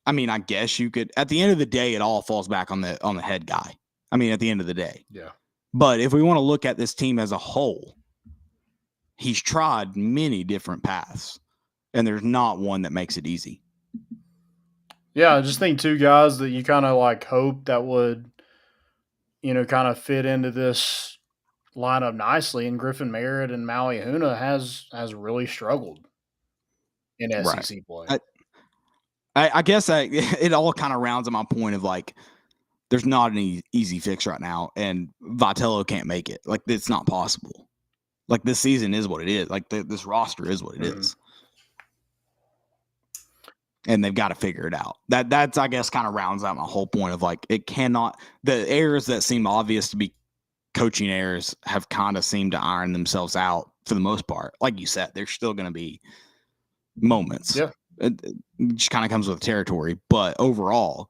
S1: I mean, I guess you could. At the end of the day, it all falls back on the head guy. I mean, at the end of the day,
S7: yeah.
S1: But if we want to look at this team as a whole, he's tried many different paths, and there's not one that makes it easy.
S7: Yeah, I just think two guys that you kind of like hope that would, kind of fit into this lineup nicely, and Griffin Merritt and Maui Ahuna has really struggled in SEC play.
S1: I guess it all kind of rounds on my point of like, there's not an easy fix right now, and Vitello can't make it. Like, it's not possible. Like, this season is what it is. Like, this roster is what it is. And they've got to figure it out. That's, I guess, kind of rounds out my whole point of like, it cannot, the errors that seem obvious to be coaching errors have kind of seemed to iron themselves out for the most part. Like you said, there's still going to be moments.
S7: Yeah.
S1: It just kind of comes with the territory. But overall,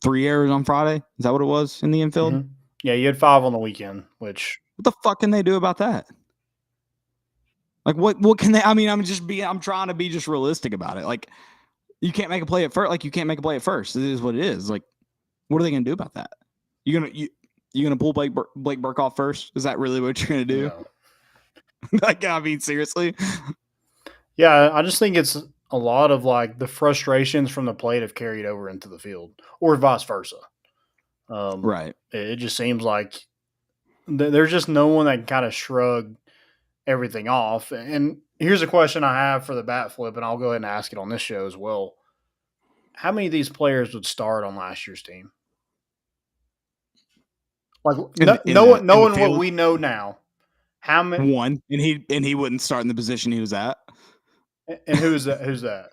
S1: 3 errors on Friday. Is that what it was in the infield?
S7: Mm-hmm. Yeah, you had 5 on the weekend, which...
S1: What the fuck can they do about that? Like, what can they... I mean, I'm trying to be just realistic about it. Like, you can't make a play at first. Like, you can't make a play at first. It is what it is. Like, what are they going to do about that? You gonna pull Blake Burke off first? Is that really what you're gonna do?
S7: No.
S1: Like, I mean, seriously?
S7: Yeah, I just think it's a lot of like the frustrations from the plate have carried over into the field, or vice versa.
S1: Right.
S7: It just seems like there's just no one that can kind of shrug everything off. And here's a question I have for the bat flip, and I'll go ahead and ask it on this show as well. How many of these players would start on last year's team? Like knowing what we know now, how many?
S1: One, and he wouldn't start in the position he was at.
S7: And who's that? Who's that?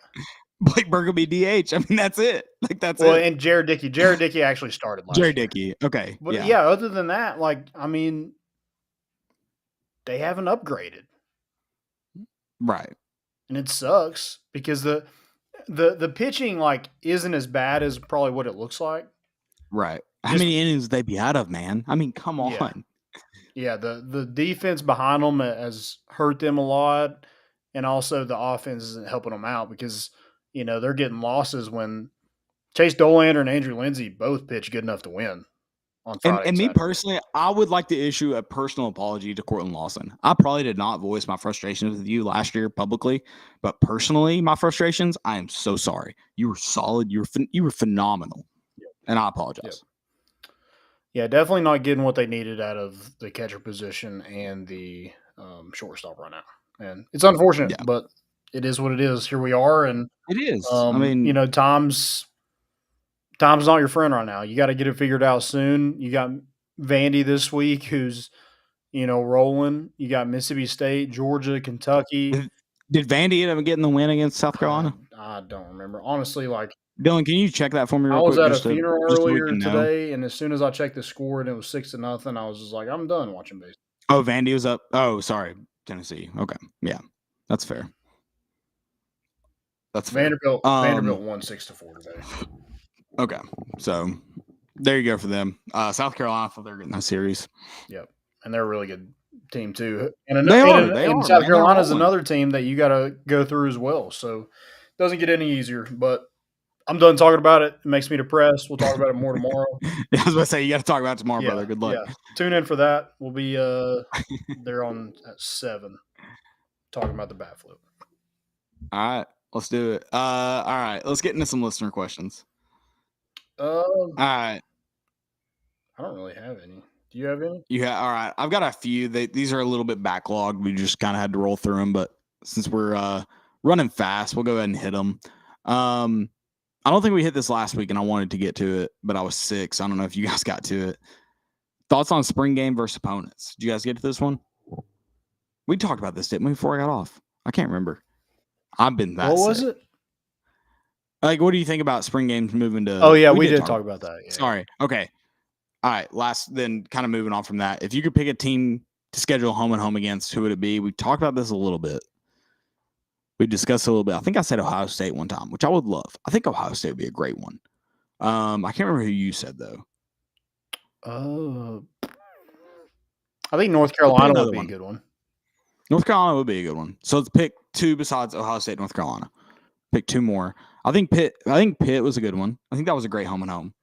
S1: Blake Burke will be DH. I mean, that's it. Like, that's it.
S7: Well, and Jared Dickey actually started last year.
S1: Dickey. Okay.
S7: But yeah, other than that, like, I mean, they haven't upgraded.
S1: Right.
S7: And it sucks because the pitching, like, isn't as bad as probably what it looks like.
S1: Right. How many innings would they be out of, man? I mean, come on.
S7: Yeah, the defense behind them has hurt them a lot, and also the offense isn't helping them out because, you know, they're getting losses when Chase Dollander and Andrew Lindsay both pitch good enough to win on Friday.
S1: And me personally, I would like to issue a personal apology to Cortland Lawson. I probably did not voice my frustrations with you last year publicly, but personally, my frustrations, I am so sorry. You were solid. You were phenomenal, and I apologize.
S7: Yeah, definitely not getting what they needed out of the catcher position and the shortstop right now. And it's unfortunate, but it is what it is. Here we are, and
S1: it is.
S7: I mean, you know, time's not your friend right now. You got to get it figured out soon. You got Vandy this week, who's, you know, rolling. You got Mississippi State, Georgia, Kentucky.
S1: Did Vandy end up getting the win against South Carolina?
S7: I don't remember. Honestly, like,
S1: Dylan, can you check that for me real
S7: quick? I was
S1: at
S7: at a funeral earlier today, and as soon as I checked the score and it was 6-0, I was just like, I'm done watching baseball.
S1: Oh, Vandy was up. Oh, sorry. Tennessee. Okay. Yeah. That's fair. That's fair.
S7: Vanderbilt won 6-4 today.
S1: Okay. So there you go for them. South Carolina, I thought they were getting that series.
S7: Yep. And they're a really good team too. And South Carolina is another team that you got to go through as well. So it doesn't get any easier, but I'm done talking about it. It makes me depressed. We'll talk about it more tomorrow.
S1: I was about to say, you got to talk about it tomorrow, brother. Good luck.
S7: Yeah. Tune in for that. We'll be there on at 7 talking about the bat flip.
S1: All right. Let's do it. All right. Let's get into some listener questions. All right.
S7: I don't really have any. Do you have any?
S1: All right. I've got a few. These are a little bit backlogged. We just kind of had to roll through them, but since we're running fast, we'll go ahead and hit them. I don't think we hit this last week, and I wanted to get to it, but I was sick, so I don't know if you guys got to it. Thoughts on spring game versus opponents? Did you guys get to this one? We talked about this, didn't we, before I got off? I can't remember. I've been that
S7: What was
S1: sick.
S7: it?
S1: Like, what do you think about spring games moving to?
S7: Oh, yeah, we did talk about that. Yeah.
S1: Sorry. Okay. All right. Then kind of moving on from that. If you could pick a team to schedule home and home against, who would it be? We talked about this a little bit. We discussed a little bit. I think I said Ohio State one time, which I would love. I think Ohio State would be a great one. I can't remember who you said, though.
S7: I think North Carolina would be a good one.
S1: North Carolina would be a good one. So let's pick two besides Ohio State, North Carolina. Pick two more. I think Pitt was a good one. I think that was a great home and home.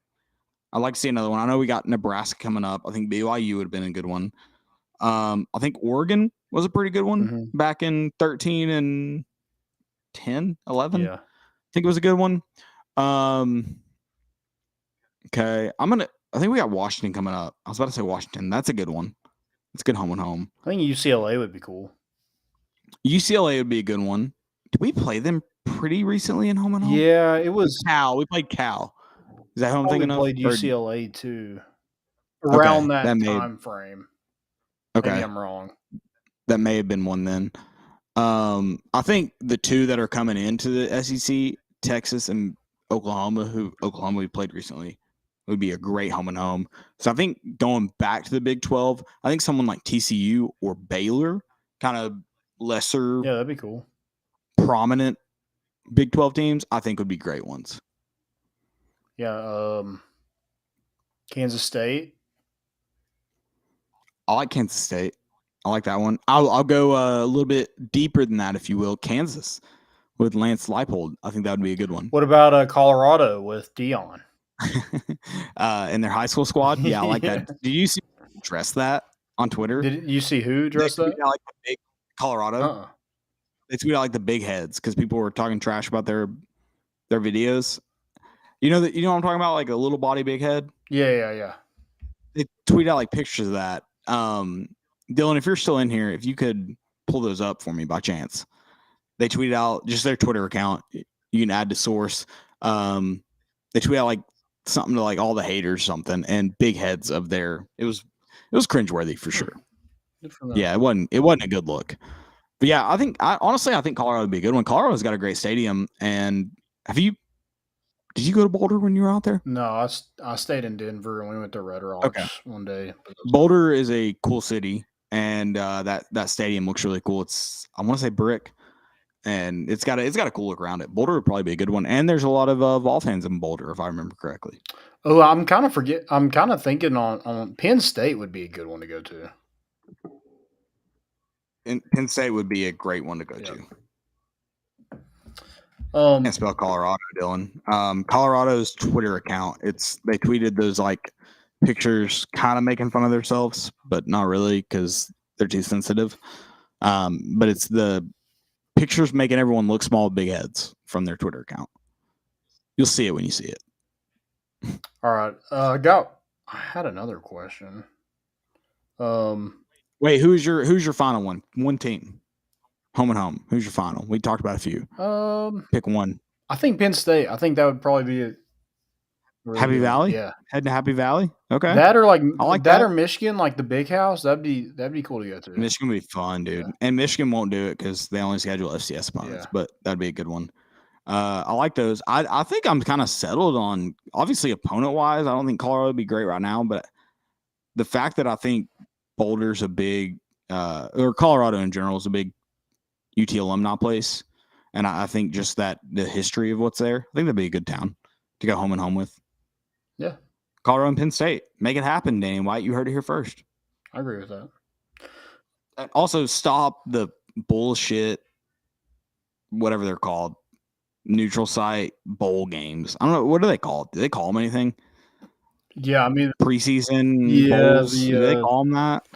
S1: I'd like to see another one. I know we got Nebraska coming up. I think BYU would have been a good one. I think Oregon was a pretty good one back in 13 and 10, 11.
S7: Yeah.
S1: I think it was a good one. Okay. I think we got Washington coming up. I was about to say Washington. That's a good one. It's a good home and home.
S7: I think UCLA would be cool.
S1: UCLA would be a good one. Did we play them pretty recently in home and home?
S7: Yeah, it was
S1: Cal. We played Cal. Is that who I'm thinking of?
S7: We played UCLA too. Around that time frame.
S1: Okay.
S7: Maybe I'm wrong.
S1: That may have been one then. I think the two that are coming into the SEC, Texas and Oklahoma, Oklahoma we played recently, would be a great home and home. So I think going back to the Big 12, I think someone like TCU or Baylor, kind of lesser,
S7: that'd be cool,
S1: prominent Big 12 teams, I think would be great ones.
S7: Yeah, Kansas State.
S1: I like Kansas State. I like that one. I'll go a little bit deeper than that, if you will. Kansas with Lance Leipold. I think that would be a good one.
S7: What about Colorado with Dion?
S1: in their high school squad. Yeah, I like that. Did you see dress that on Twitter?
S7: Did you see who dressed
S1: They
S7: that?
S1: tweeted out, like, the big Colorado. They tweeted out like the big heads because people were talking trash about their videos. You know what I'm talking about, like a little body, big head.
S7: Yeah.
S1: They tweet out like pictures of that. Dylan, if you're still in here, if you could pull those up for me by chance. They tweeted out just their Twitter account. You can add to source. They tweet out like something to like all the haters, something, and big heads of their. It was cringeworthy for sure. Yeah, it wasn't a good look. But yeah, honestly I think Colorado would be a good one. Colorado's got a great stadium. And did you go to Boulder when you were out there?
S7: No, I stayed in Denver and we went to Red Rocks one day.
S1: Boulder is a cool city, and that stadium looks really cool. It's, I want to say, brick, and it's got a cool look around it. Boulder would probably be a good one, and there's a lot of Vol fans in Boulder, if I remember correctly.
S7: Oh, I'm kind of thinking on Penn State would be a good one to go to.
S1: And Penn State would be a great one to go to. Can't spell Colorado, Dylan. Colorado's Twitter account. They tweeted those like pictures, kind of making fun of themselves, but not really because they're too sensitive. But it's the pictures making everyone look small with big heads from their Twitter account. You'll see it when you see it.
S7: All right. I had another question.
S1: Wait, who's your final one? One team. Home and home. Who's your final? We talked about a few. Pick one.
S7: I think Penn State. I think that would probably be it.
S1: Really Happy Valley?
S7: Yeah.
S1: Heading to Happy Valley? Okay.
S7: That or like
S1: I like
S7: that or Michigan, like the big house. That'd be cool to go to.
S1: Michigan would be fun, dude. Yeah. And Michigan won't do it because they only schedule FCS opponents, but that'd be a good one. I like those. I think I'm kind of settled on, obviously, opponent-wise. I don't think Colorado would be great right now, but the fact that I think Boulder's a big, or Colorado in general is a big UT alumni place, and I think just that the history of what's there, I think that'd be a good town to go home and home with.
S7: Yeah.
S1: Colorado and Penn State. Make it happen, Danny White. You heard it here first.
S7: I agree with that.
S1: And also, stop the bullshit, whatever they're called, neutral site bowl games. I don't know. What do they call it? Do they call them anything?
S7: Yeah, I mean,
S1: preseason bowls. Do they call them that?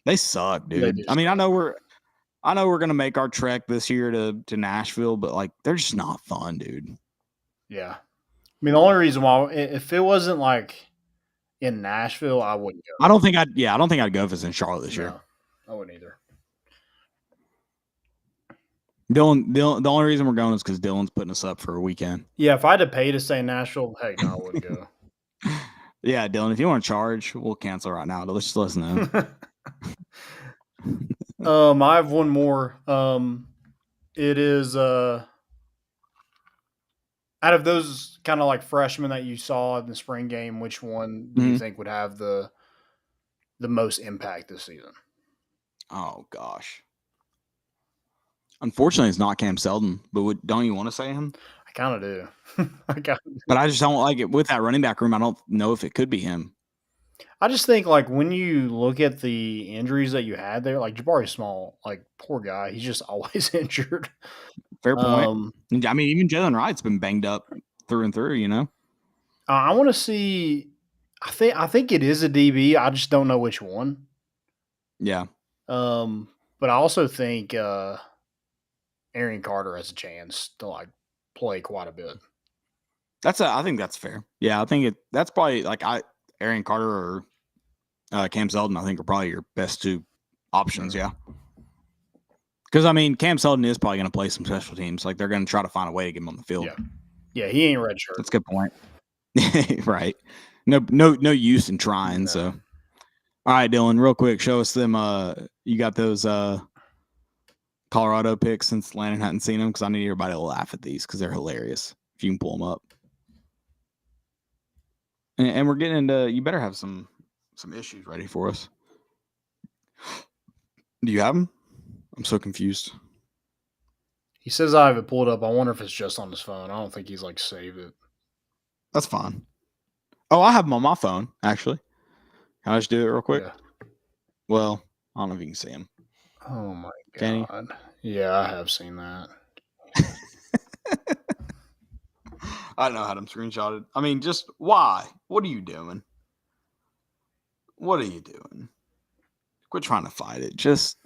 S1: They suck, dude. I mean, I know we're gonna make our trek this year to Nashville, but like they're just not fun, dude.
S7: Yeah. I mean, the only reason why, if it wasn't like in Nashville, I wouldn't go.
S1: I don't think I'd go if it's in Charlotte this year.
S7: I wouldn't either.
S1: Dylan, the only reason we're going is because Dylan's putting us up for a weekend.
S7: Yeah, if I had to pay to stay in Nashville, heck no, I wouldn't go.
S1: Yeah, Dylan, if you want to charge, we'll cancel right now. Let's just let us know.
S7: I have one more. It is out of those kind of like freshmen that you saw in the spring game, which one do you think would have the most impact this season?
S1: Oh gosh. Unfortunately, it's not Cam Seldon, but don't you want to say him?
S7: I kind of do.
S1: But I just don't like it with that running back room. I don't know if it could be him.
S7: I just think like when you look at the injuries that you had there, like Jabari Small, like poor guy, he's just always injured.
S1: Fair point. I mean, even Jalen Wright's been banged up through and through, you know?
S7: I want to see I think it is a DB. I just don't know which one.
S1: Yeah.
S7: But I also think Aaron Carter has a chance to like play quite a bit.
S1: I think that's fair. Yeah, I think that's probably like Aaron Carter or Cam Seldon, I think, are probably your best two options, yeah. Because, I mean, Cam Seldon is probably going to play some special teams. Like, they're going to try to find a way to get him on the field.
S7: Yeah, he ain't red shirt.
S1: That's a good point. Right. No use in trying, so. All right, Dylan, real quick, show us them. You got those Colorado picks since Landon hadn't seen them, because I need everybody to laugh at these because they're hilarious. If you can pull them up. And we're getting into, you better have some issues ready for us. Do you have them? I'm so confused.
S7: He says I have it pulled up. I wonder if it's just on his phone. I don't think he's like saved it.
S1: That's fine. Oh, I have them on my phone, actually. Can I just do it real quick?
S7: Yeah.
S1: Well, I don't know if you can see them.
S7: Oh my God.
S1: Can you?
S7: Yeah, I have seen that.
S1: I know how them screenshotted. I mean, just why? What are you doing? What are you doing? Quit trying to fight it. Just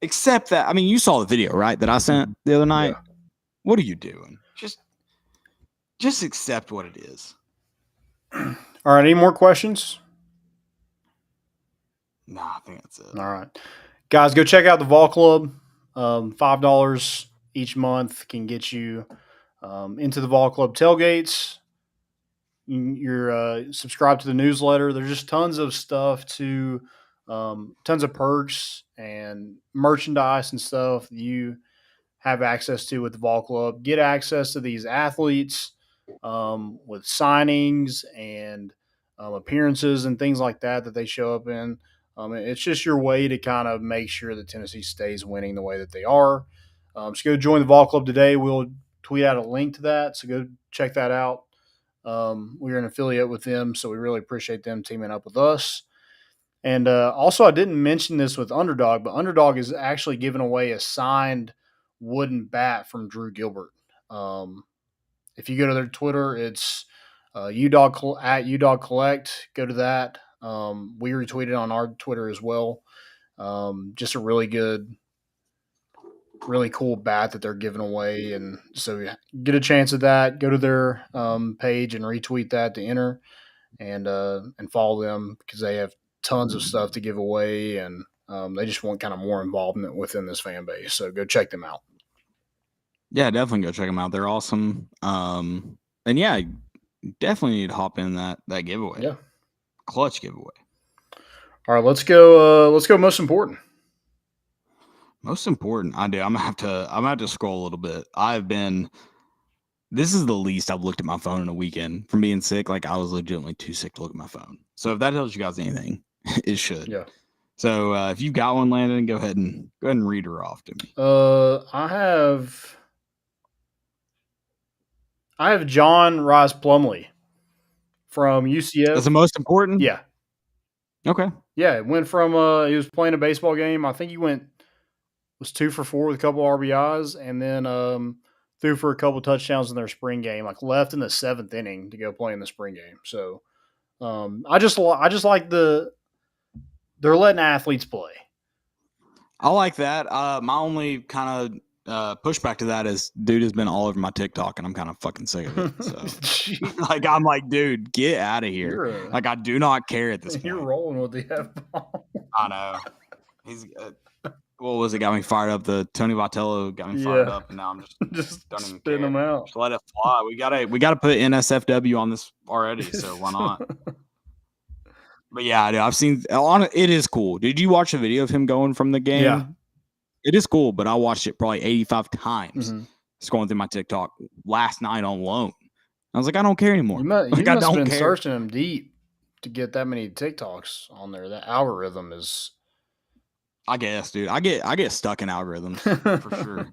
S1: accept that. I mean, you saw the video, right? That I sent the other night. Yeah. What are you doing? Just accept what it is.
S7: All right. Any more questions?
S1: Nah, I think that's it.
S7: All right. Guys, go check out the Vol Club. $5 each month can get you into the Vol Club tailgates. You're subscribed to the newsletter. There's just tons of stuff tons of perks and merchandise and stuff that you have access to with the Vol Club. Get access to these athletes with signings and appearances and things like that they show up in. It's just your way to kind of make sure that Tennessee stays winning the way that they are. So go join the Vol Club today. We'll tweet out a link to that, so go check that out. We're an affiliate with them, so we really appreciate them teaming up with us. And also, I didn't mention this with Underdog, but Underdog is actually giving away a signed wooden bat from Drew Gilbert. If you go to their Twitter, it's UDog at UDog Collect. Go to that. We retweeted on our Twitter as well. Just a really good, really cool bat that they're giving away. And so get a chance at that. Go to their page and retweet that to enter and follow them because they have tons of stuff to give away. And they just want kind of more involvement within this fan base. So go check them out.
S1: Yeah, definitely go check them out. They're awesome. And yeah, definitely need to hop in that giveaway.
S7: Yeah.
S1: Clutch giveaway.
S7: All right, let's go most important.
S1: Most important. I'm gonna have to scroll a little bit. This is the least I've looked at my phone in a weekend from being sick. Like I was legitimately too sick to look at my phone. So if that tells you guys anything, it should.
S7: Yeah.
S1: So if you've got one, Landon, go ahead and read her off to me.
S7: I have John Rice Plumlee from UCF.
S1: That's the most important?
S7: Yeah.
S1: Okay.
S7: Yeah, it went from he was playing a baseball game. I think he was 2 for 4 with a couple RBIs, and then threw for a couple touchdowns in their spring game. Like left in the 7th inning to go play in the spring game. So I just like they're letting athletes play.
S1: I like that. My only kind of pushback to that is dude has been all over my TikTok and I'm kind of fucking sick of it. So like I'm like, dude, get out of here. Like I do not care at this point.
S7: You're rolling with the F-bomb.
S1: I know. He's what was it? Got me fired up. The Tony Vitello got me fired up, and now I'm just don't even
S7: spin them out.
S1: Just let it fly. We gotta put NSFW on this already. So why not? But yeah, dude, I've seen it is cool. Did you watch the video of him going from the game?
S7: Yeah.
S1: It is cool, but I watched it probably 85 times. Scrolling through my TikTok last night on loan. I was like, I don't care anymore.
S7: You must have been searching them deep to get that many TikToks on there. That algorithm is.
S1: I guess, dude. I get stuck in algorithms for sure.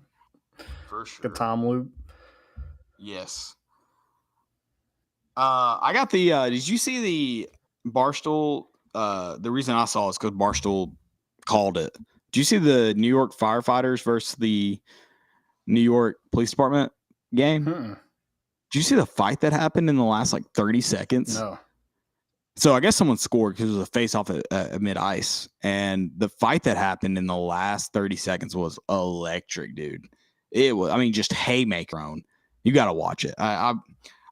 S1: For sure.
S7: A time loop.
S1: Yes. I got the. Did you see the Barstool? The reason I saw it is because Barstool called it. Did you see the New York firefighters versus the New York Police Department game? Did you see the fight that happened in the last like 30 seconds?
S7: No.
S1: So I guess someone scored because it was a face-off at mid-ice. And the fight that happened in the last 30 seconds was electric, dude. It was, I mean, just haymaker on. You got to watch it. I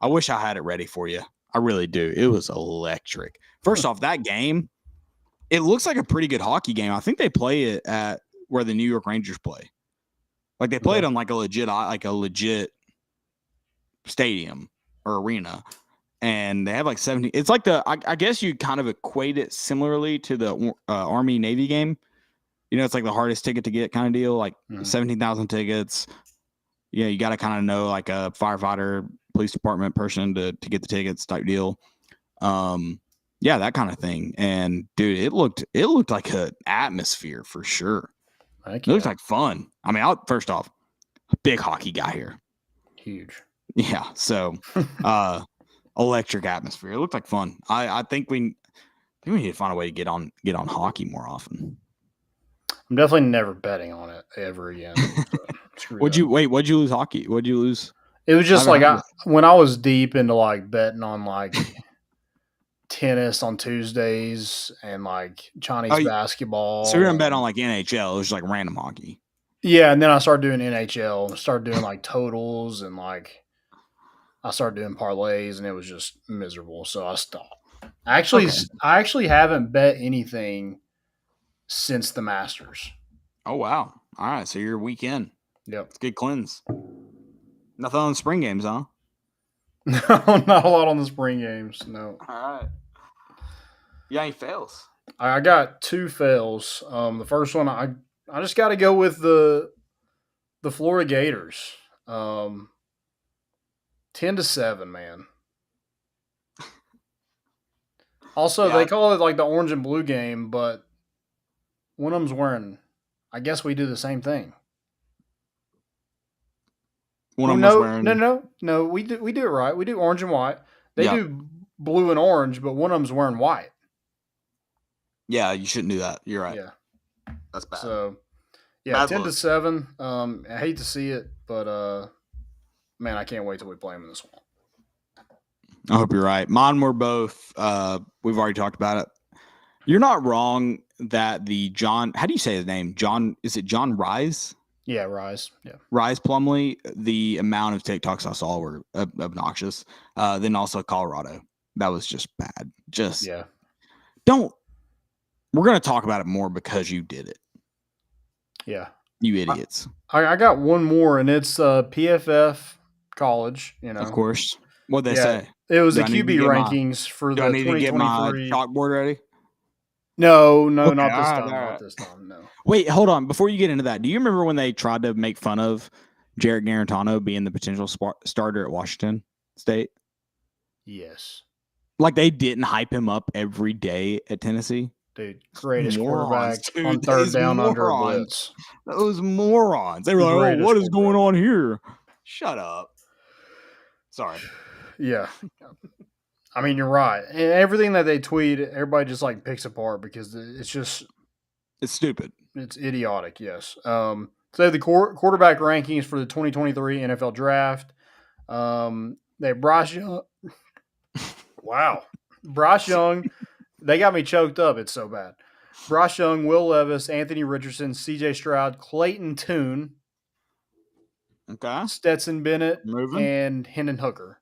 S1: wish I had it ready for you. I really do. It was electric. First off, that game, it looks like a pretty good hockey game. I think they play it at where the New York Rangers play. Like they play it on like a legit stadium or arena. And they have like 70. It's like I guess you kind of equate it similarly to the Army Navy game. You know, it's like the hardest ticket to get kind of deal, like 17,000 tickets. Yeah, you got to kind of know like a firefighter, police department person to get the tickets type deal. Yeah, that kind of thing. And dude, it looked like an atmosphere for sure. It looked like fun. I mean, first off, big hockey guy here.
S7: Huge.
S1: Yeah. So, electric atmosphere. It looked like fun. I think we need to find a way to get on hockey more often.
S7: I'm definitely never betting on it ever again.
S1: What'd you lose hockey? What'd you lose?
S7: It was just like when I was deep into like betting on like tennis on Tuesdays and like Chinese basketball.
S1: So you're gonna bet on like NHL? It was like random hockey.
S7: Yeah, and then I started doing NHL, started doing like totals, and like I started doing parlays, and it was just miserable. So I stopped. I actually haven't bet anything since the Masters.
S1: Oh wow! All right, so you're a weekend.
S7: Yep,
S1: it's a good cleanse. Nothing on the spring games, huh?
S7: No, not a lot on the spring games. No.
S1: All right. You got any fails?
S7: I got 2 fails. The first one, I just got to go with the Florida Gators. 10-7, man. Also, they call it like the orange and blue game, but one of them's wearing. I guess we do the same thing.
S1: One of them's wearing.
S7: No. We do it right. We do orange and white. They do blue and orange, but one of them's wearing white.
S1: Yeah, you shouldn't do that. You're right.
S7: Yeah,
S1: that's bad.
S7: So, yeah, 10-7. I hate to see it, but man, I can't wait till we play them in this one.
S1: I hope you're right. Mine were both. We've already talked about it. You're not wrong that the John. How do you say his name? John. Is it John Rise?
S7: Yeah, Rise. Yeah,
S1: Rise Plumley. The amount of TikToks I saw were obnoxious. Then also Colorado. That was just bad. Don't. We're gonna talk about it more because you did it.
S7: Yeah.
S1: You idiots.
S7: I got one more, and it's PFF college. You know,
S1: of course. What'd they say?
S7: It was the QB rankings for the 2023.
S1: Do I need to get my chalkboard ready?
S7: No, not this time. Not this time. No.
S1: Wait, hold on. Before you get into that, do you remember when they tried to make fun of Jarrett Garantano being the potential starter at Washington State?
S7: Yes.
S1: Like they didn't hype him up every day at Tennessee?
S7: Dude, greatest quarterback on third down under a blitz.
S1: Those morons. They were like, oh, what is going on here? Shut up. Sorry.
S7: Yeah. I mean, you're right. And everything that they tweet, everybody just like picks apart because it's just...
S1: It's stupid.
S7: It's idiotic, yes. So the quarterback rankings for the 2023 NFL Draft. They have Bryce Young. Wow. Bryce Young... They got me choked up. It's so bad. Bryce Young, Will Levis, Anthony Richardson, C.J. Stroud, Clayton Tune, Stetson Bennett, and Hendon Hooker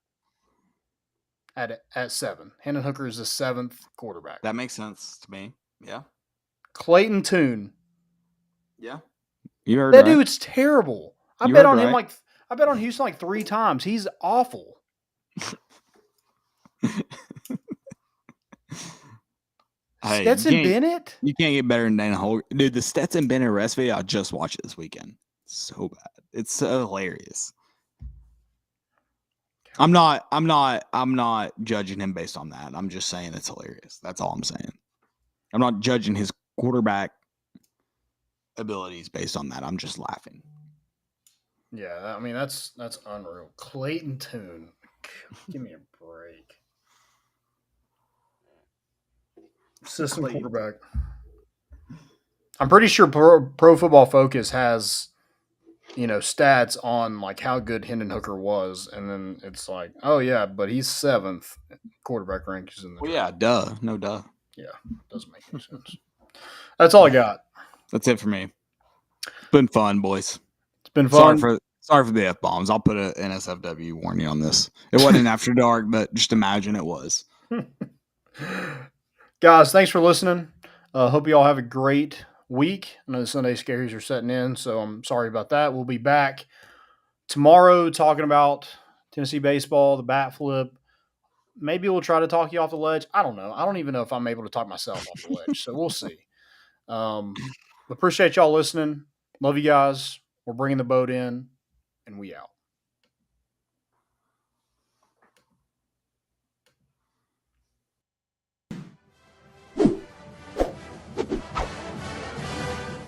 S7: at 7. Hendon Hooker is the 7th quarterback.
S1: That makes sense to me. Yeah.
S7: Clayton Tune.
S1: Yeah. You heard
S7: that dude's terrible. I bet on Houston like 3 times. He's awful.
S1: Hey,
S7: Stetson Bennett?
S1: You can't get better than Dana Holger. Dude, the Stetson Bennett arrest video, I just watched it this weekend. So bad. It's so hilarious. I'm not judging him based on that. I'm just saying it's hilarious. That's all I'm saying. I'm not judging his quarterback abilities based on that. I'm just laughing.
S7: Yeah, I mean that's unreal. Clayton Tune. Give me a break. System quarterback. I'm pretty sure Pro Football Focus has, stats on like how good Hendon Hooker was, and then it's like, oh yeah, but he's 7th quarterback rankings in the.
S1: Well, yeah, duh, no duh.
S7: Yeah, doesn't make any sense. That's all I got.
S1: That's it for me. It's been fun, boys.
S7: It's been fun.
S1: Sorry for the F-bombs. I'll put an NSFW warning on this. It wasn't after dark, but just imagine it was.
S7: Guys, thanks for listening. Hope you all have a great week. I know the Sunday scaries are setting in, so I'm sorry about that. We'll be back tomorrow talking about Tennessee baseball, the bat flip. Maybe we'll try to talk you off the ledge. I don't know. I don't even know if I'm able to talk myself off the ledge, so we'll see. Appreciate y'all listening. Love you guys. We're bringing the boat in, and we out.